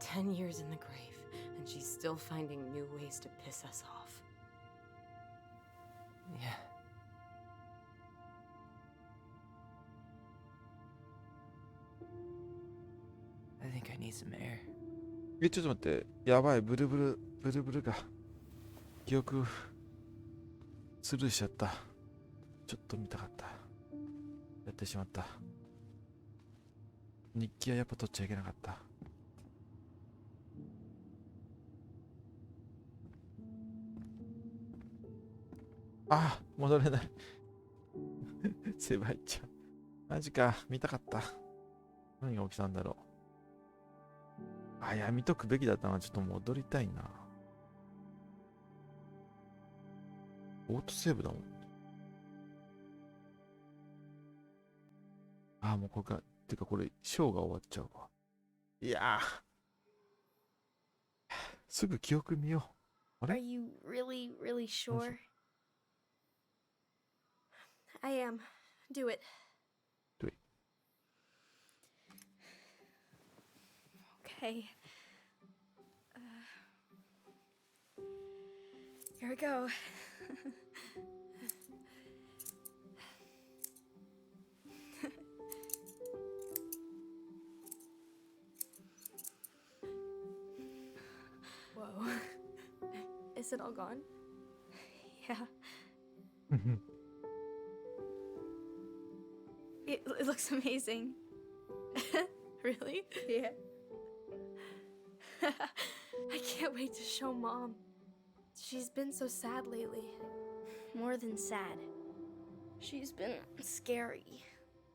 Ten years in the grave, and she's still finding new ways to piss us off. Yeah. I think I need some air. え、ちょっと待って。やばい、ブルブルが。記憶、スルーしちゃった。ちょっと見たかった。やってしまった。日記はやっぱ取っちゃいけなかった。あ、戻れない。狭いっちゃう。マジか、見たかった。何が起きたんだろう。あ、いや、見とくべきだったな。ちょっと戻りたいな。オートセーブだもん。あ、もうこれか。てかこれ、ショーが終わっちゃうわ。いやー。すぐ記憶見よう。あ Are れ？ you really, really sure? I am. Do it. Do it. Okay. Here we go. Whoa. Is it all gone? Yeah. It looks amazing. Really? Yeah. I can't wait to show Mom. She's been so sad lately. More than sad. She's been scary.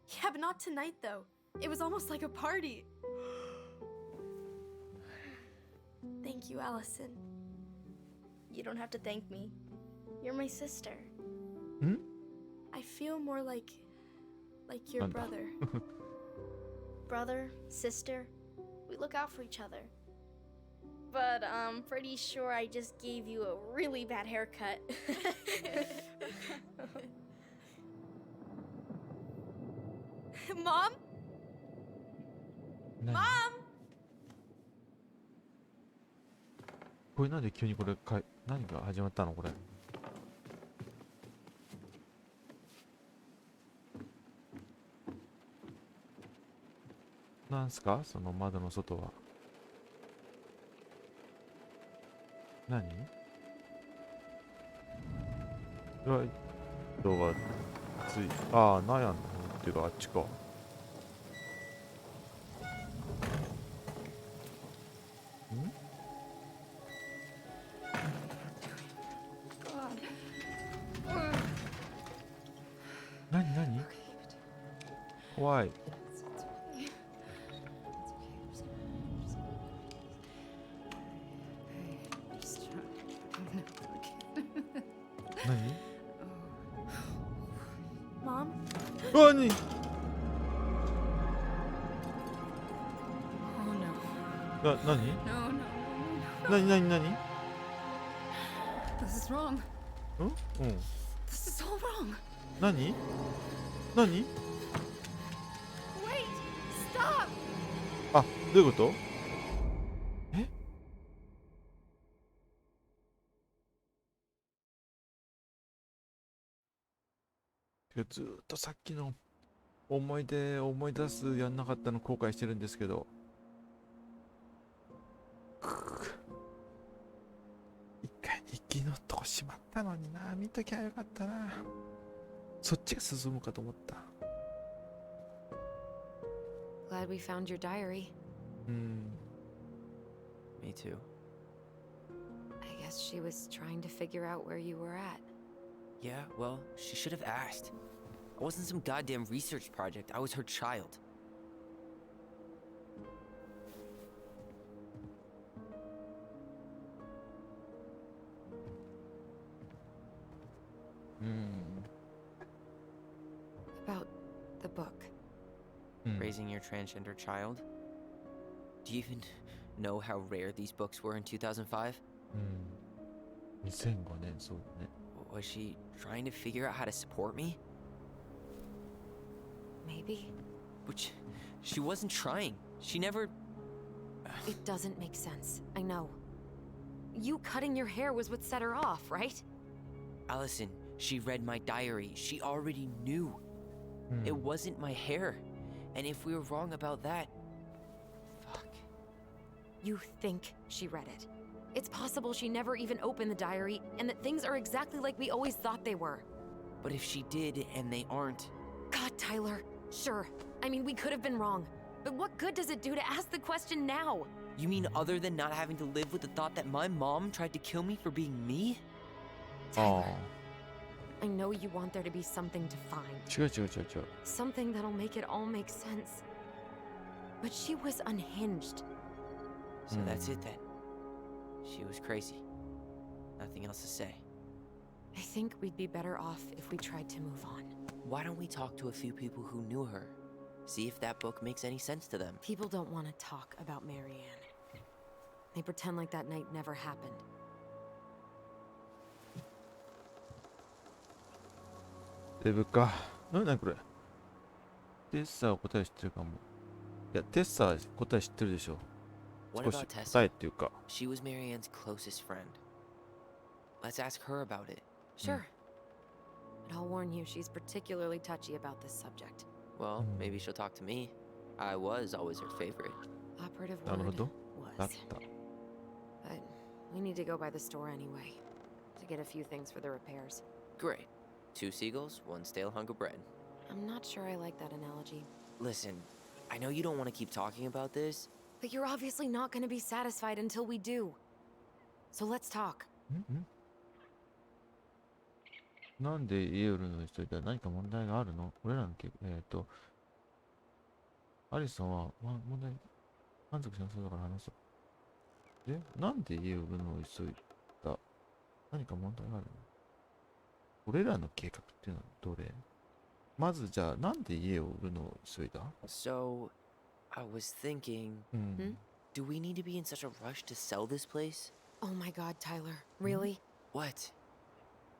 Yeah, but not tonight though. It was almost like a party. Thank you, Allison. You don't have to thank me. You're my sister. Hmm? I feel more like your brother. Brother, sister, we look out for each other. but I'm pretty sure I just gave you a really bad haircut. Mom? 何 Mom? これなんで急にこれ何が始まったのこれ。なんすかその窓の外は。何？ライトがつい、ああ、なんやんのっていうかあっちか。何怖い。何 Mom? うわ、何 Oh no. 何 No, no, no, no. 何 This is wrong. うん This is all wrong. 何 Wait! Stop! あ、どういうこと？え？ずーっとさっきの思い出すやんなかったの後悔してるんですけど。一回日記のとこしまったのにな。見ときゃよかったな。そっちが進むかと思った。Glad we found your diary. Me too. I guess she was trying to figure out where you were at. Yeah, well, she should have asked. I wasn't some goddamn research project. I was her child. About the book. Raising your transgender child? Do you even know how rare these books were in 2005? 2005年、そうだね。Was she trying to figure out how to support me? Maybe. Which, she wasn't trying. She never... It doesn't make sense. I know. You cutting your hair was what set her off, right? Allison, she read my diary. She already knew. It wasn't my hair. And if we were wrong about that... Fuck. You think she read it. It's possible she never even opened the diary, and that things are exactly like we always thought they were. But if she did, and they aren't... God, Tyler. Sure. I mean, we could have been wrong. But what good does it do to ask the question now? You mean other than not having to live with the thought that my mom tried to kill me for being me? Tyler, I know you want there to be something to find. 違う。 Something that'll make it all make sense. But she was unhinged. So that's it then. She was crazy. Nothing else to say. I think we'd be better off if we tried to move on. Why don't we talk to a few people who knew her? See if that book makes any sense to them. People don't want to talk about Marianne. They pretend like that night never happened. デブか。何これ。テッサーは答え知ってるかも。いや、テッサーは答え知ってるでしょ。 What 少し about 答 Tessa? えっていうか。 She was Marianne's closest friend. Let's ask her about it. Sure. But I'll warn you, she's particularly touchy about this subject. Well, maybe she'll talk to me. I was always her favorite. Operative なるほ word ど。だっ was. た。 But we need to go by the store anyway. To get a few things for the repairs. Great. 2 seagulls, 1 stale hunk of bread. I'm not sure I like that analogy. Listen, I know you don't want to keep talking about this. But you're obviously not going to be satisfied until we do. So let's talk. なんで家売るのにしといたら何か問題があるの？俺らのアリソンは、問題満足しなそうだから話そう。で、なんで家売るのを急いだ？何か問題があるの？俺らの計画っていうのはどれ？まずじゃあ、なんで家を売るのを急いだ？ So, I was thinking... Do we need to be in such a rush to sell this place? Oh my god, Tyler. Really? What?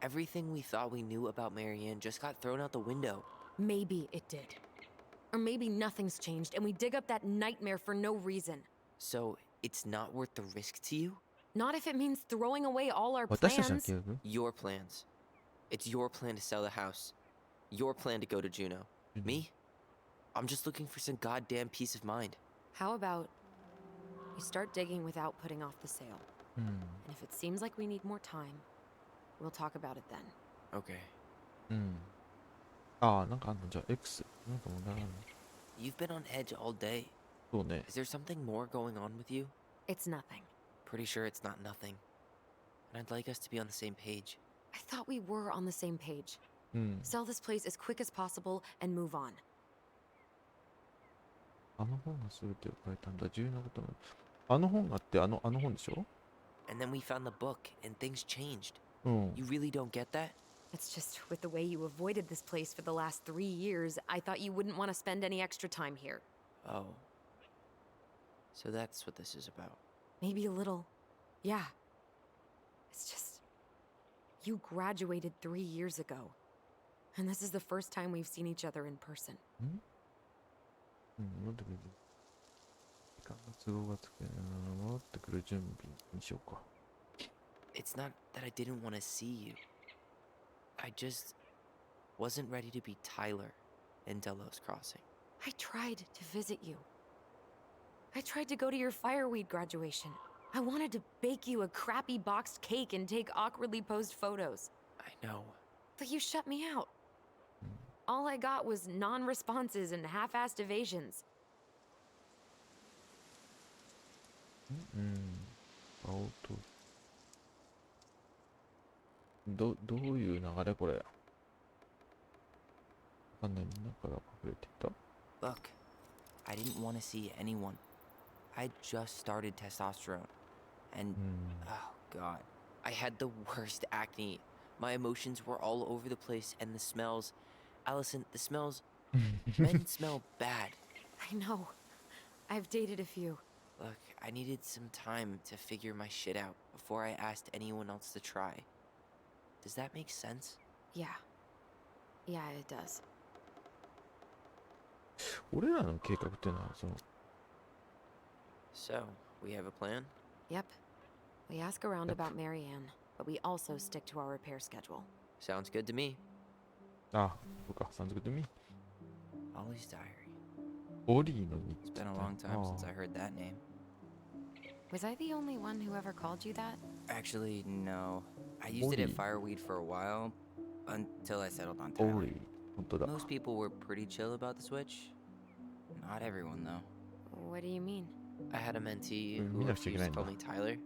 Everything we thought we knew about Marianne just got thrown out the window. Maybe it did. Or maybe nothing's changed and we dig up that nightmare for no reason. So, it's not worth the risk to you? Not if it means throwing away all our 私たちの plans. 記憶 Your plans. It's your plan to sell the house. Your plan to go to Juneau. Me? I'm just looking for some goddamn peace of mind. How about we start digging without putting off the sale? うん。 And if it seems like we need more time, we'll talk about it then. Okay. うん。ああ、なんかあんのじゃあ X。なんか問題あるの You've been on edge all day. そうね。 Is there something more going on with you? It's nothing. Pretty sure it's not nothing. And I'd like us to be on the same page. I thought we were on the same page. うん。 Sell this place as quick as possible and move on. あの本が全てを変えたんだ。重要なことなの。あの本があってあの本でしょ And then we found the book, and things changed. うん。 You really don't get that? It's just with the way you avoided this place for the last 3 years, I thought you wouldn't want to spend any extra time here. Oh. So that's what this is about. Maybe a little. Yeah. It's just... You graduated 3 years ago. And this is the first time we've seen each other in person. うんなんで時間の都合がつく戻ってくる準備にしようか。 It's not that I didn't want to see you. I just wasn't ready to be Tyler in Delos Crossing. I tried to visit you. I tried to go to your fireweed graduation. I wanted to bake you a crappy boxed cake and take awkwardly posed photos. I know. But you shut me out. All I got was non-responses and half-assed evasions. うん青とどういう流れこれわかんないみんなから隠れていた Look, I didn't want to see anyone. I just started testosterone. And, oh god, I had the worst acne. My emotions were all over the place and the smells... Allison, the smells... Men smell bad. I know. I've dated a few. Look, I needed some time to figure my shit out before I asked anyone else to try. Does that make sense? Yeah. Yeah, it does. 俺らの計画っていうのはその So, we have a plan? Yep. We ask around about Marianne, but we also stick to our repair schedule. Sounds good to me. あそうかsounds good to me Ollie's diary. オリーの日 It's been a long time since I heard that name. Was I the only one who ever called you that? Actually, no. I used it at Ollie. Fireweed for a while, until I settled on オ Tyler. リー本当だ Most people were pretty chill about the switch. Not everyone, though. What do you mean? I had a mentee Mm, who mira, refused to chicken call ainda. me Tyler.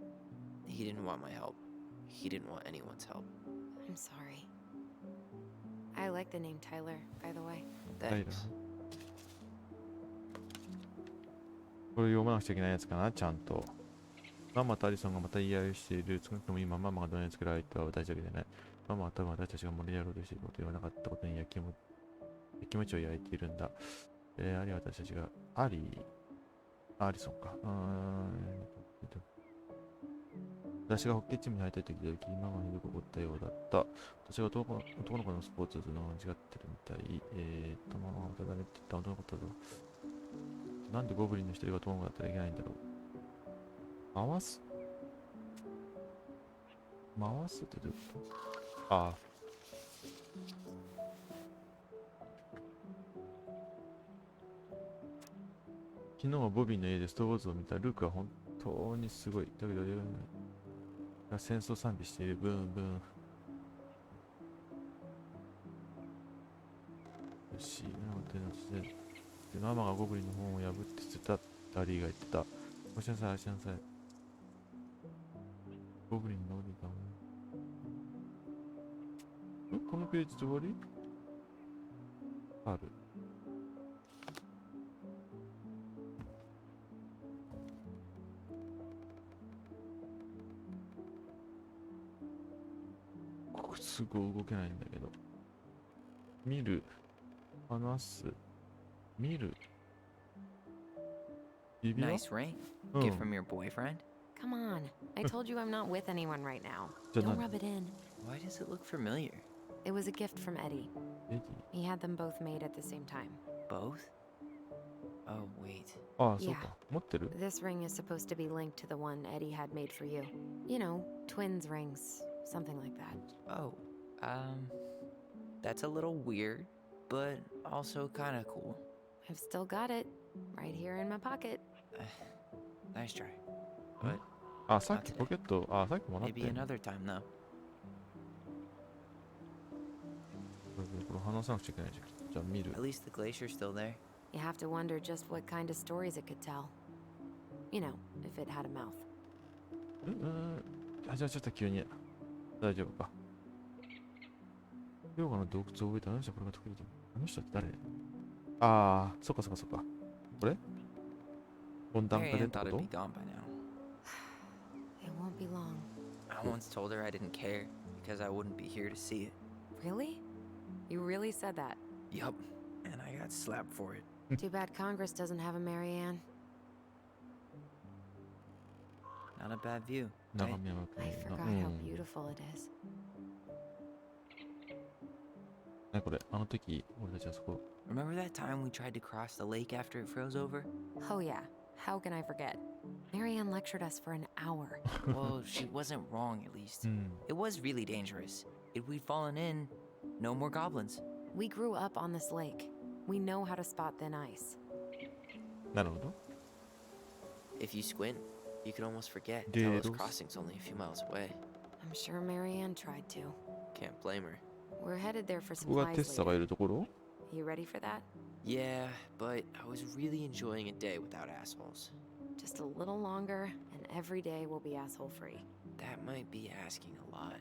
He didn't want my help. He didn't want anyone's help. I'm sorry. I like the name Tyler, by the way. タイラー Thanks. これ読まなくちゃいけないやつかなちゃんとママとアリソンがまた言い合いをしている少なくとも今ママがどのように作られたは大丈夫でないママは多分私たちが盛り上がろうとしていることを言わなかったことに焼きもちを焼いているんだアリは私たちがアリソンか私がホッケーチームに入った時でママにどこ怒ったようだった私が男の子のスポーツの間違ってるみたいママがまた誰って言った男の子だぞなんでゴブリンの一人が友達だったらいけないんだろう回すってどういうことああ昨日はボビーの家でストーンウォーズを見たルークは本当にすごいだけど戦争賛美しているブーンブーンよしママがゴブリンの本を破って捨てたってアリーが言ってた。おしなさい、おしなさい。ゴブリンのオリガン。このページで終わりある。ここすぐ動けないんだけど。見る。話す。見る。指輪 Nice ring. うん Gift from your boyfriend? Come on. I told you I'm not with anyone right now. じゃあ Don't 何 rub it in. Why does it look familiar? It was a gift from Eddie. エデ He had them both made at the same time. Both? Oh, wait. ィああ、そう Yeah. か。持ってる This ring is supposed to be linked to the one Eddie had made for you. You know, twins rings, something like that. Oh, that's a little weird, but also kind of cool. I've still got it, right here in my pocket. Nice try. But あ、さっきポケット、あ、さっきもらって。 maybe another time, though. これ話さなくちゃいけないじゃん。じゃあ見る At。least the glacier's still there. You have to wonder just what kind of stories it could tell. You know, if it had a mouth. あ、じゃあちょっと急に。大丈夫か。ヨガの洞窟を覚えたあの人はこれが得意だと思う。あの人って誰？ああ、そっかそっかそっか。これ温暖化で Marianne って thought こ it'd と be gone by now. It won't be long. I once told her I didn't care because I wouldn't be here to see it. Really? You really said that? Yup, and I got slapped for it. Too bad Congress doesn't have a Marianne. Not a bad view. 眺 Right? めは I く forgot う how ん。 beautiful it is. ね、これ、あの時、俺たちはそこ。 Remember that time we tried to cross the lake after it froze over? Oh yeah, how can I forget? Marianne lectured us for an hour. Well, she wasn't wrong at least. うん。 It was really dangerous. If we'd fallen in, no more goblins. We grew up on this lake. We know how to spot thin ice. なるほど。 If you squint, you can almost forget Dedos. Talos Crossing's only a few miles away. I'm sure Marianne tried to. Can't blame her. We're headed there for ここがテッ supplies サがい later. るところ You ready for that? Yeah, but I was really enjoying a day without assholes. Just a little longer, and every day will be asshole free. That might be asking a lot.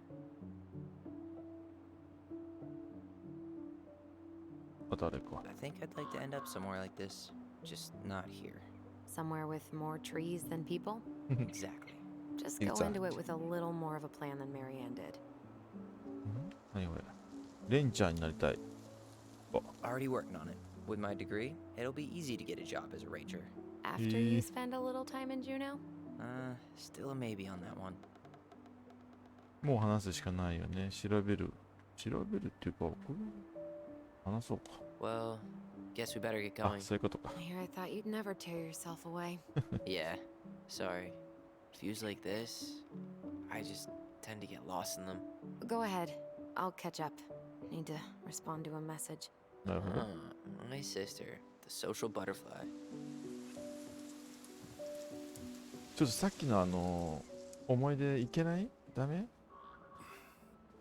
あとあれか。 I think I'd like to end up somewhere like this. Just not here. Somewhere with more trees than people? Exactly. Just go into it Exact. with a little more of a plan than Marianne did. 何これ。レンジャーになりたい。 Already working on it. With my degree, it'll be easy to get a job as a ranger. After you Eh. spend a little time in Juneau? Still a maybe on that one. もう話すしかないよね。調べる。調べるっていうか、これ話そうか。 Well, guess we better get あ、 going. そういうことか。 Here, I thought you'd never tear yourself away. Yeah, sorry. Views like this, I just tend to get lost in them. Go ahead. I'll catch up. Need to respond to a message. なるほど。 My sister, the social butterfly. ちょっとさっきの思い出いけないダメ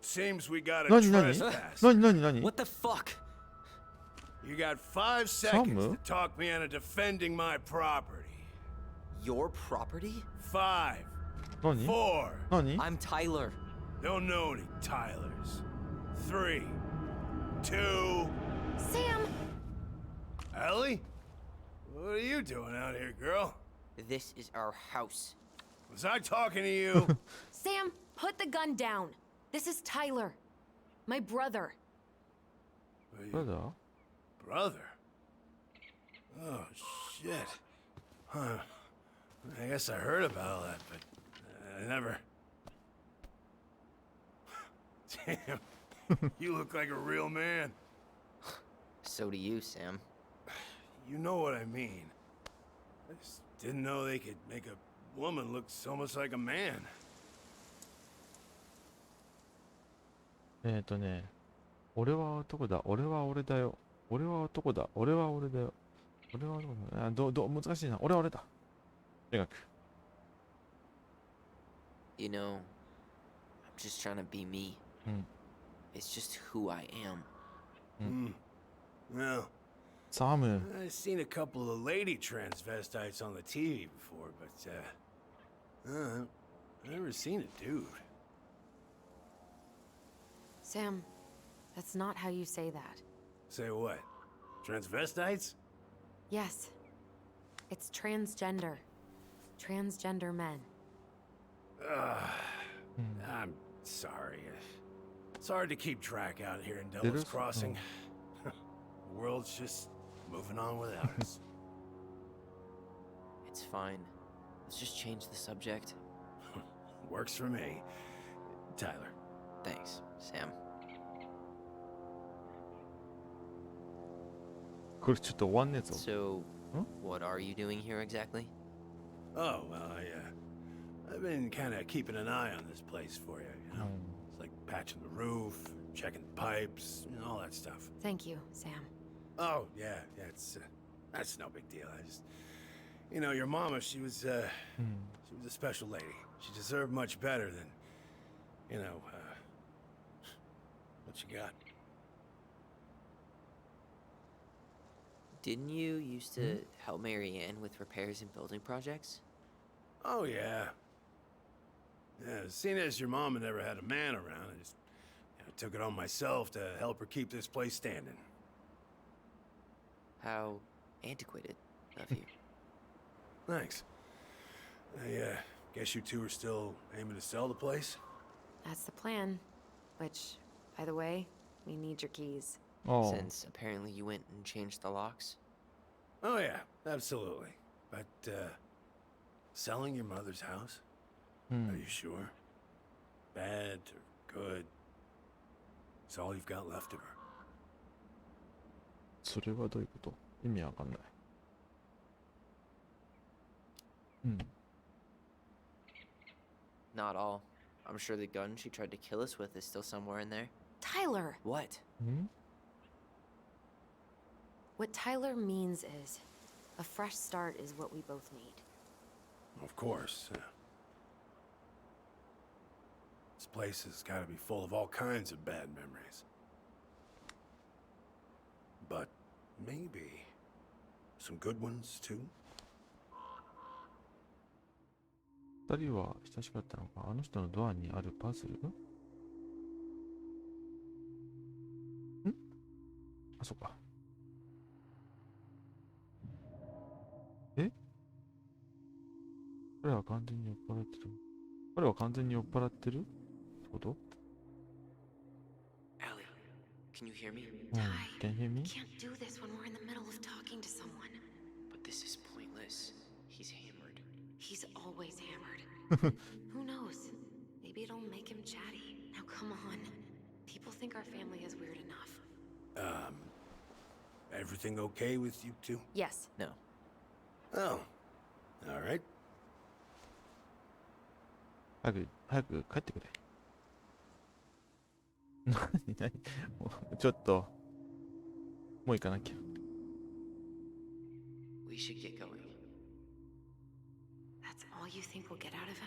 Seems we got a 何何 trespass. 何 What the fuck? You got 5 seconds Samu? to talk me into defending my property. Your property? 5, 何 4. 何 I'm Tyler. Don't know any Tylers. 3, 2. Sam! Ellie? What are you doing out here, girl? This is our house. Was I talking to you? Sam, put the gun down. This is Tyler. My brother. Brother? Brother? Oh, shit. Huh. I guess I heard about all that, but I never... Damn. You look like a real man. So do you, Sam. You know what I mean. I just didn't know they could make a woman look so much like a man. 俺は男だ。俺は俺だよ。俺は男だ。俺は俺だよ。俺は男だ。難しいな。俺は俺だ。とにかく。You know, I'm just trying to be me. It's just who I am. Well, サム。 I've seen a couple of lady transvestites on the TV before, but, I've never seen a dude. Sam, that's not how you say that. Say what? Transvestites? Yes. It's transgender. Transgender men. I'm sorry. It's hard to keep track out here in It Devil's is? Crossing. The world's just moving on without us. It's fine. Let's just change the subject. Works for me. Tyler. Thanks, Sam. これちょっと終わんねえぞ。 So, Huh? what are you doing here exactly? Oh, well, I've been kind of keeping an eye on this place for you, you know? It's like patching the roof, checking pipes, and all that stuff. Thank you, Sam. Oh, yeah, it's, that's no big deal. I just, you know, your mama, she was a special lady. She deserved much better than, you know, what you got. Didn't you used to help Mary Ann with repairs and building projects? Oh, yeah. Yeah, seeing as your mama never had a man around, I just took it on myself to help her keep this place standing. How antiquated of you. Thanks. I guess you two are still aiming to sell the place? That's the plan. Which, by the way, we need your keys. Oh. Since apparently you went and changed the locks. Oh, yeah, absolutely. But, selling your mother's house? Are you sure? Bad or good? It's all you've got left of her. それはどういうこと？意味わかんない。Not all. I'm sure the gun she tried to kill us with is still somewhere in there. Tyler! What? What Tyler means is, a fresh start is what we both need. Of course. This place has got to be full of all kinds of bad memories. But maybe some good ones too? 二人は親しかったのか？あの人のドアにあるパズル？あ、そっか。え？彼は完全に酔っ払ってる。彼は完全に酔っ払ってるってこと？ Allie, can you hear me? Can you hear me? Can't do this when we're in the middle of talking to someone. But this is pointless. He's hammered. He's always hammered. Who knows? Maybe it'll make him chatty. Now come on. People think our family is weird enough. Everything okay with you two? Yes. No. Oh. All right. 早く帰ってくれ。何もうちょっと、もう行かなきゃ。We should get going. That's all you think we'll get out of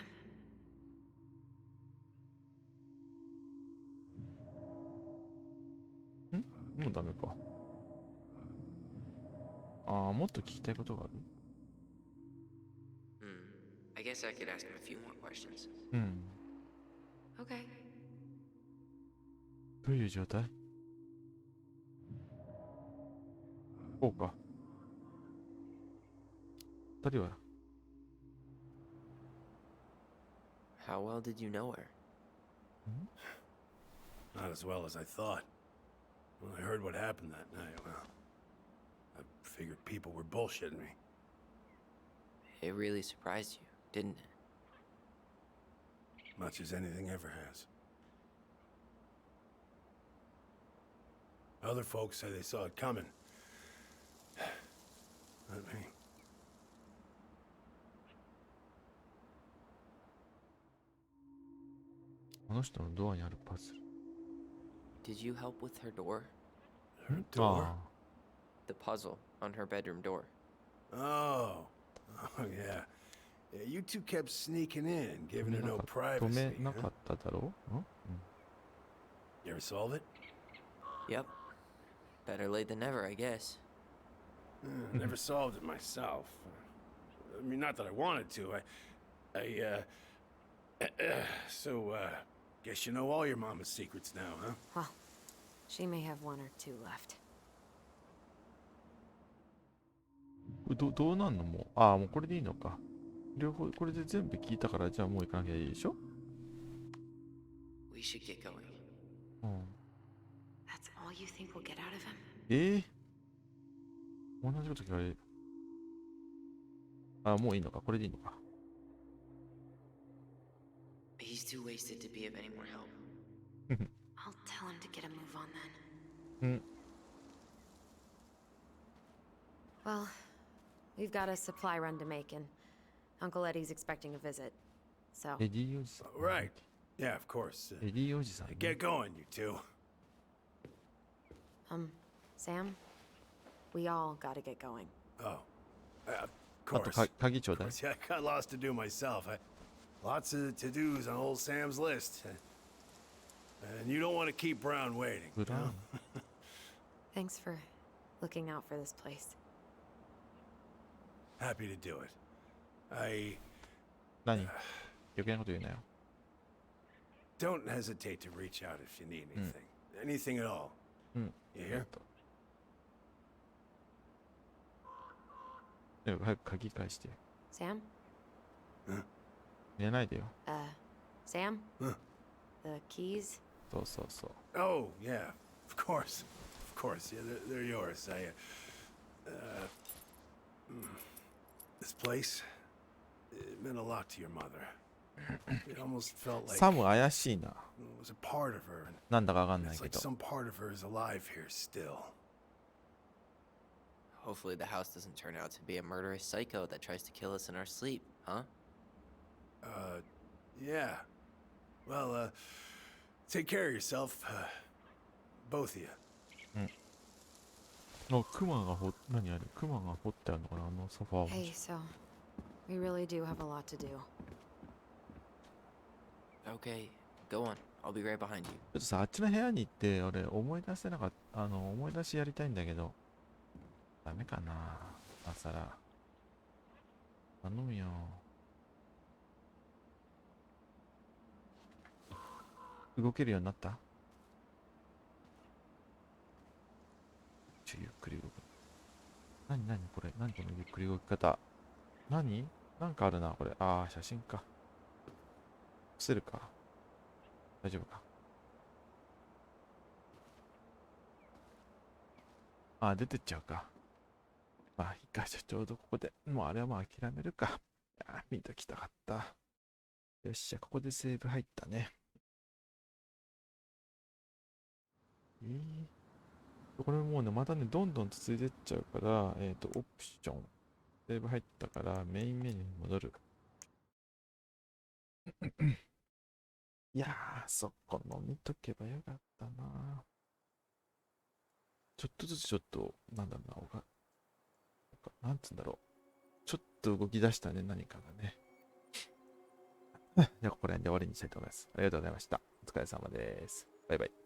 him? もうダメか。ああ、もっと聞きたいことがある？ I guess I could ask him a few more questions. Okay. どういう状態？こうか。二人は How well did you know her? Not as well as I thought. When I heard what happened that night, well, I figured people were bullshitting me. It really surprised you, didn't it? Much as anything ever has. Other folks say they saw it coming. Not me. あの人のドアにあるパズル。 Did you help with her door? Her door? あ The puzzle on her bedroom door. Oh. Oh, yeah. Yeah, you two kept sneaking in, あ。 giving her no 止 privacy. めな huh? かっただろう？ You ever solve it? Yep. Better late than never, I guess. Never solved it myself. I mean, not that I wanted to. So, guess you know all your mama's secrets now, huh? Well, she may have one or two left. どうなんのもう。ああ、もうこれでいいのか。両方、これで全部聞いたから、じゃあもう行かなきゃいいでしょ？ We should get going. うん。 That's all you think we'll get out of him? 同じこと聞かれる。あ、もういいのか。これでいいのか。He's too wasted to be of any more help. I'll tell him to get a move on then. うん。Well, we've got a supply run to make, and Uncle Eddie's expecting a visit. So, エディおじさん。Right. Yeah, of course. エディおじさんね。 Get going, you two. Sam, we all gotta get going. Oh, of あと course. 鍵ちょうだい。 Yeah, I got lots to do myself. Lots of to-dos on old Sam's list. And you don't want to keep Brown waiting. ブラウン。 Thanks for looking out for this place. Happy to do it. I 何余計なこと言うなよ。 don't hesitate to reach out if you need anything. Anything at all. うん。 You hear? 早く鍵返して。 Sam? 寝ないでよ。 Sam? Huh. The keys? そうそうそう。 Oh, yeah. Of course. Of course. Yeah, they're yours. This place, it meant a lot to your mother. It almost felt like サム怪しいな。 it was a part of her. なんだかわかんない It's け like ど。 some part of her is alive here still. Hopefully the house doesn't turn out to be a murderous psycho that tries to kill us in our sleep, huh? Yeah. Well, take care of yourself, both of you. あ、クマが何あれクマが掘ってあるのかなあのソファーを。 Hey, so we really do have a lot to do. Okay, go on. I'll be right behind you. ちょっとさ、あっちの部屋に行って、俺思い出せなかった、思い出しやりたいんだけど、ダメかな今さら。頼むよ。動けるようになった？ゆっくり動く。何これ何このゆっくり動き方。何なんかあるな、これ。ああ、写真か。伏せるか。大丈夫か。ああ、出てっちゃうか。まあ、いいか、ちょうどここで。もうあれはもう諦めるか。ああ、見ときたかった。よっしゃ、ここでセーブ入ったね。これもうね、またね、どんどん続いてっちゃうから、オプション。セーブ入ったから、メインメニューに戻る。いやー、そこの見とけばよかったな。ちょっとずつちょっと、なんだろうな、なんつうんだろう。ちょっと動き出したね、何かがね。じゃあ、ここら辺で終わりにしたいと思います。ありがとうございました。お疲れ様です。バイバイ。